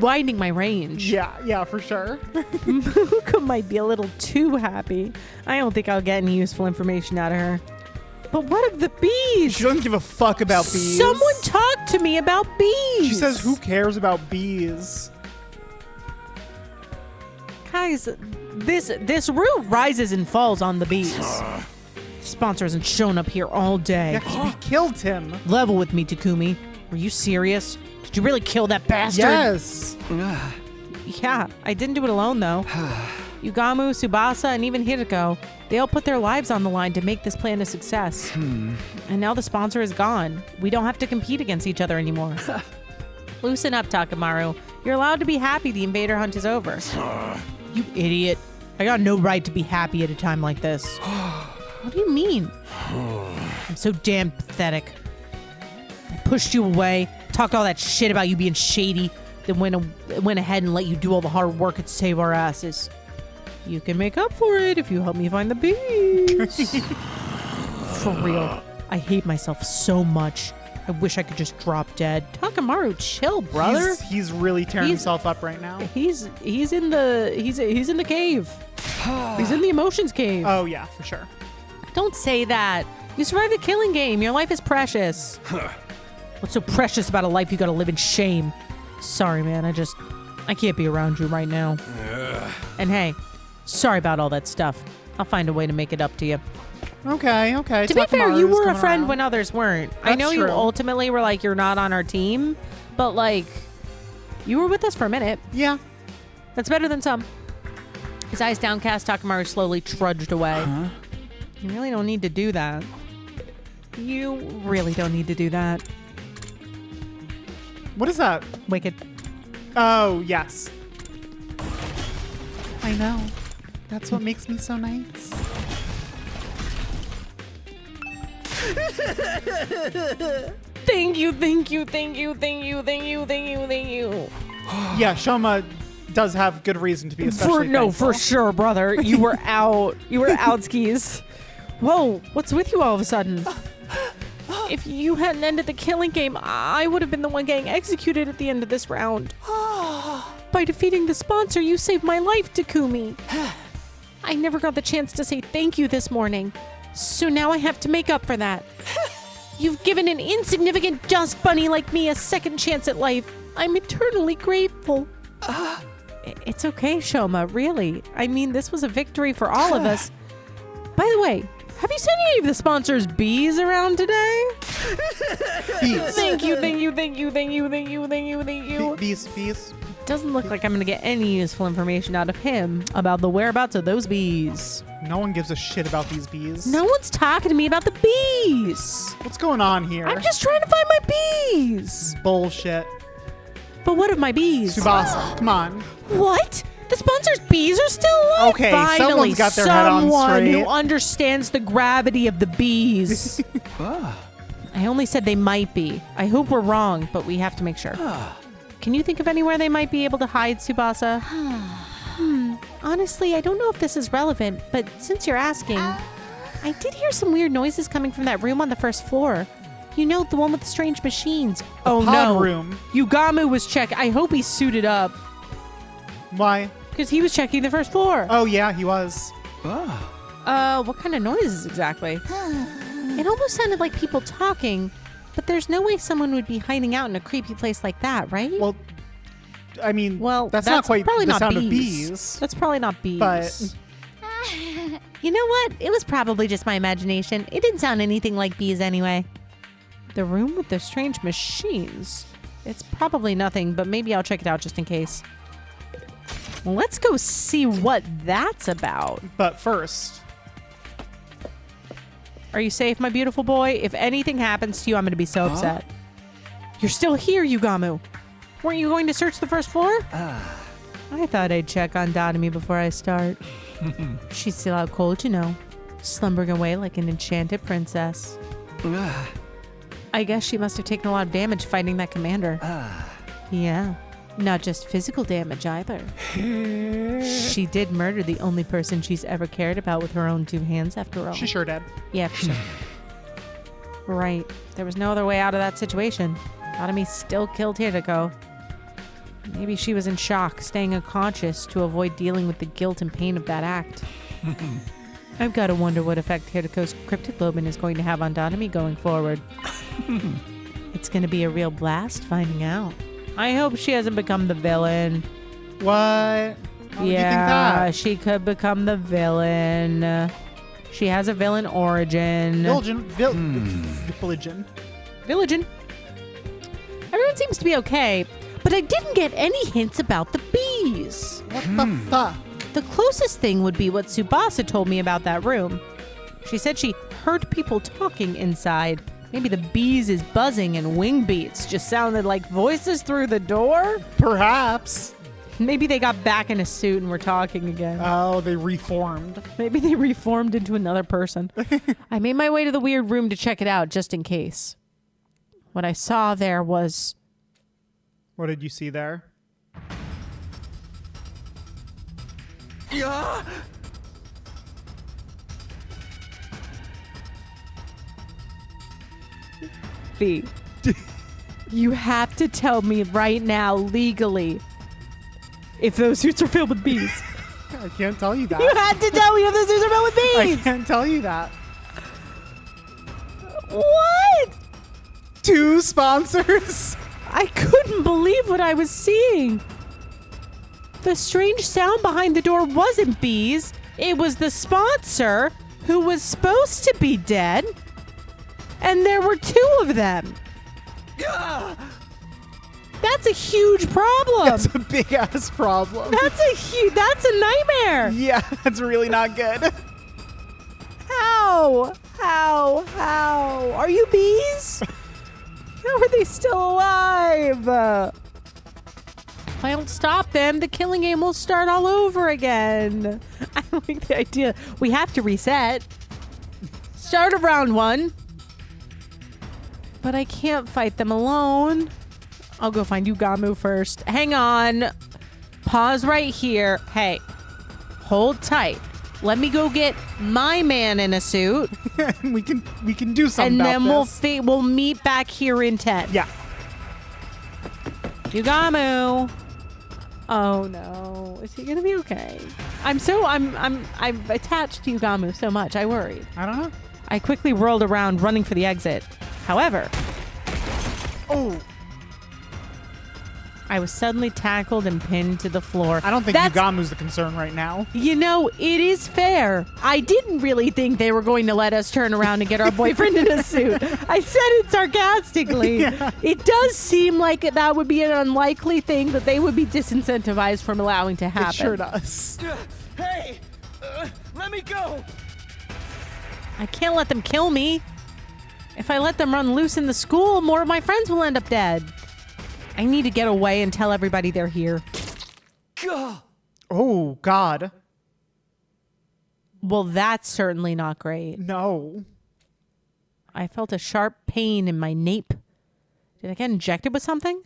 widening my range. Yeah, for sure. Moko might be a little too happy. I don't think I'll get any useful information out of her. But what of the bees? She doesn't give a fuck about bees. Someone talk to me about bees. She says, who cares about bees? Guys, this route rises and falls on the bees. Sponsor hasn't shown up here all day. Yeah, 'cause we killed him. Level with me, Takumi. Were you serious? Did you really kill that bastard? Yes. Yeah, I didn't do it alone, though. Yugamu, Tsubasa, and even Hiriko, they all put their lives on the line to make this plan a success. And now the sponsor is gone. We don't have to compete against each other anymore. Loosen up, Takamaru. You're allowed to be happy the invader hunt is over. You idiot. I got no right to be happy at a time like this. What do you mean? I'm so damn pathetic. I pushed you away, talked all that shit about you being shady, then went ahead and let you do all the hard work and save our asses. You can make up for it if you help me find the bees. For real. I hate myself so much. I wish I could just drop dead. Takamaru, chill, brother. He's really tearing himself up right now. He's in the cave. He's in the emotions cave. Oh yeah, for sure. Don't say that. You survived the killing game. Your life is precious. What's so precious about a life you gotta live in shame? Sorry, man. I can't be around you right now. And hey, sorry about all that stuff. I'll find a way to make it up to you. Okay. To be fair, you were a friend when others weren't. I know you true. ultimately were like, you're not on our team, but like, you were with us for a minute. Yeah. That's better than some. His eyes downcast, Takamaru slowly trudged away. You really don't need to do that. You really don't need to do that. What is that? Wicked. Oh, yes. I know. That's what makes me so nice. Thank you. Yeah, Shoma does have good reason to be especially thankful. For sure, brother. You were out. You were out skis. Whoa, what's with you all of a sudden? If you hadn't ended the killing game, I would have been the one getting executed at the end of this round. By defeating the sponsor, you saved my life, Takumi. I never got the chance to say thank you this morning, so now I have to make up for that. You've given an insignificant dust bunny like me a second chance at life. I'm eternally grateful. It's okay, Shoma, really. I mean, this was a victory for all of us. By the way, have you seen any of the sponsors' bees around today? Bees. Thank you. Bees. Doesn't look like I'm going to get any useful information out of him about the whereabouts of those bees. No one gives a shit about these bees. No one's talking to me about the bees. What's going on here? I'm just trying to find my bees. Bullshit. But what of my bees? Tsubasa, come on. What? The sponsor's bees are still alive? Okay, finally, someone's got their head on someone straight. who understands the gravity of the bees. I only said they might be. I hope we're wrong, but we have to make sure. Can you think of anywhere they might be able to hide, Tsubasa? Honestly, I don't know if this is relevant, but since you're asking, I did hear some weird noises coming from that room on the first floor. You know, the one with the strange machines. Oh pod no. room. Yugamu was checking. I hope he's suited up. Why? Because he was checking the first floor. Oh, yeah, he was. What kind of noises exactly? It almost sounded like people talking, but there's no way someone would be hiding out in a creepy place like that, right? Well, I mean, Well, that's not quite probably the not sound bees. of bees. That's probably not bees. But You know what? It was probably just my imagination. It didn't sound anything like bees anyway. The room with the strange machines. It's probably nothing, but maybe I'll check it out just in case. Let's go see what that's about. But first, Are you safe, my beautiful boy? If anything happens to you, I'm going to be so upset. You're still here, Yugamu. Weren't you going to search the first floor? I thought I'd check on Dadami before I start. She's still out cold, you know, slumbering away like an enchanted princess. I guess she must have taken a lot of damage fighting that commander. Yeah, not just physical damage either. She did murder the only person she's ever cared about with her own two hands, after all. she sure did. Yeah, for sure. Right. There was no other way out of that situation. Dadami still killed Hirako. Maybe she was in shock, staying unconscious to avoid dealing with the guilt and pain of that act. I've got to wonder what effect Hirako's cryptic lobin is going to have on Dadami going forward. It's going to be a real blast finding out. I hope she hasn't become the villain. What? Why would you think Yeah, that? she could become the villain. She has a villain origin. Villain. Villain. Everyone seems to be okay, but I didn't get any hints about the bees. What the fuck? The closest thing would be what Tsubasa told me about that room. She said she heard people talking inside. Maybe the bees' buzzing and wing beats just sounded like voices through the door? Perhaps. Maybe they got back in a suit and were talking again. Oh, they reformed. Maybe they reformed into another person. I made my way to the weird room to check it out just in case. What I saw there was... What did you see there? V. You have to tell me right now, legally, if those suits are filled with bees. I can't tell you that. You have to tell me if those suits are filled with bees. I can't tell you that. What? 2 sponsors. I couldn't believe what I was seeing. The strange sound behind the door wasn't bees. It was the sponsor who was supposed to be dead. And there were 2 of them. That's a huge problem. That's a big ass problem. That's a nightmare. Yeah, that's really not good. How? Are you bees? How are they still alive? If I don't stop them, the killing game will start all over again. I don't like the idea. We have to reset. Start of round 1. But I can't fight them alone. I'll go find Yugamu first. Hang on. Pause right here. Hey, hold tight. Let me go get my man in a suit. we can do something and about then this. we'll meet back here in 10. Yeah. Yugamu. Oh no. Is he gonna be okay? I'm attached to Yugamu so much. I worried. I don't know. I quickly whirled around, running for the exit. However, I was suddenly tackled and pinned to the floor. I don't think Yugamu's the concern right now. You know, it is fair. I didn't really think they were going to let us turn around and get our boyfriend in a suit. I said it sarcastically. Yeah. It does seem like that would be an unlikely thing that they would be disincentivized from allowing to happen. It sure does. Hey! Let me go! I can't let them kill me. If I let them run loose in the school, more of my friends will end up dead. I need to get away and tell everybody they're here. Oh, God. Well, that's certainly not great. No. I felt a sharp pain in my nape. Did I get injected with something?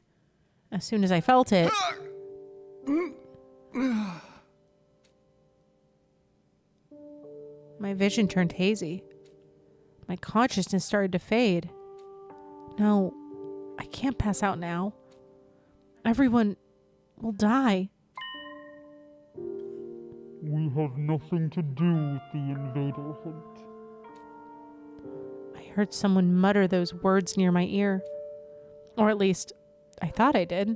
As soon as I felt it... My vision turned hazy. My consciousness started to fade. No, I can't pass out now. Everyone will die. We have nothing to do with the invader hunt. I heard someone mutter those words near my ear. Or at least, I thought I did.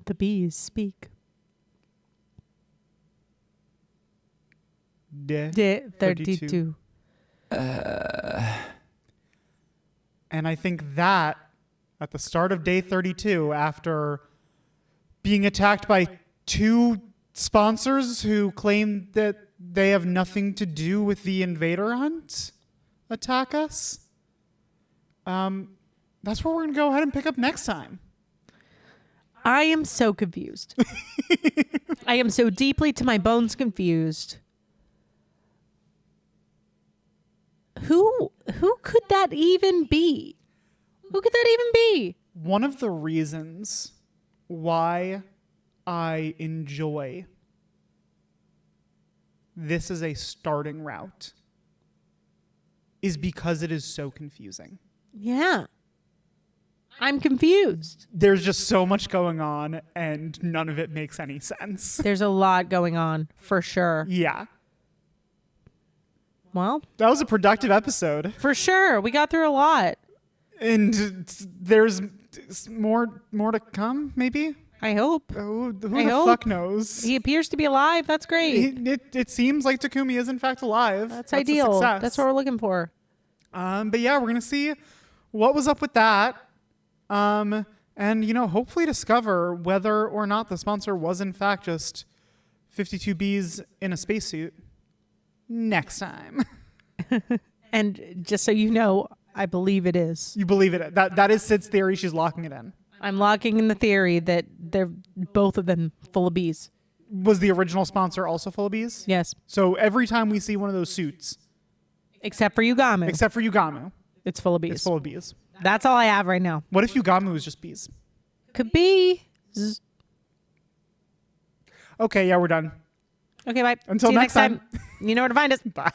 The bees speak. De 32. And I think that at the start of day 32, after being attacked by 2 sponsors who claim that they have nothing to do with the invader hunt, attack us, that's where we're going to go ahead and pick up next time. I am so confused. I am so deeply to my bones confused. Who could that even be? Who could that even be? One of the reasons why I enjoy this as a starting route is because it is so confusing. Yeah. I'm confused. There's just so much going on and none of it makes any sense. There's a lot going on, for sure. Yeah. Well, That was a productive episode. for sure. We got through a lot. And there's more to come, maybe? I hope. Who the hope. fuck knows? He appears to be alive. That's great. It seems like Takumi is in fact alive. That's a ideal. success. That's what we're looking for. But yeah, we're going to see what was up with that. And, hopefully discover whether or not the sponsor was in fact just 52 bees in a spacesuit next time. And just so you know, I believe it is. You believe it? That is Sid's theory. She's locking it in. I'm locking in the theory that they're both of them full of bees. Was the original sponsor also full of bees? Yes. So every time we see one of those suits, Except for Yugamu. except for Yugamu, It's full of bees. it's full of bees. That's all I have right now. What if Yugamu is just bees? Could be. Okay, yeah, we're done. Okay, bye. Until See you next time. You know where to find us. Bye.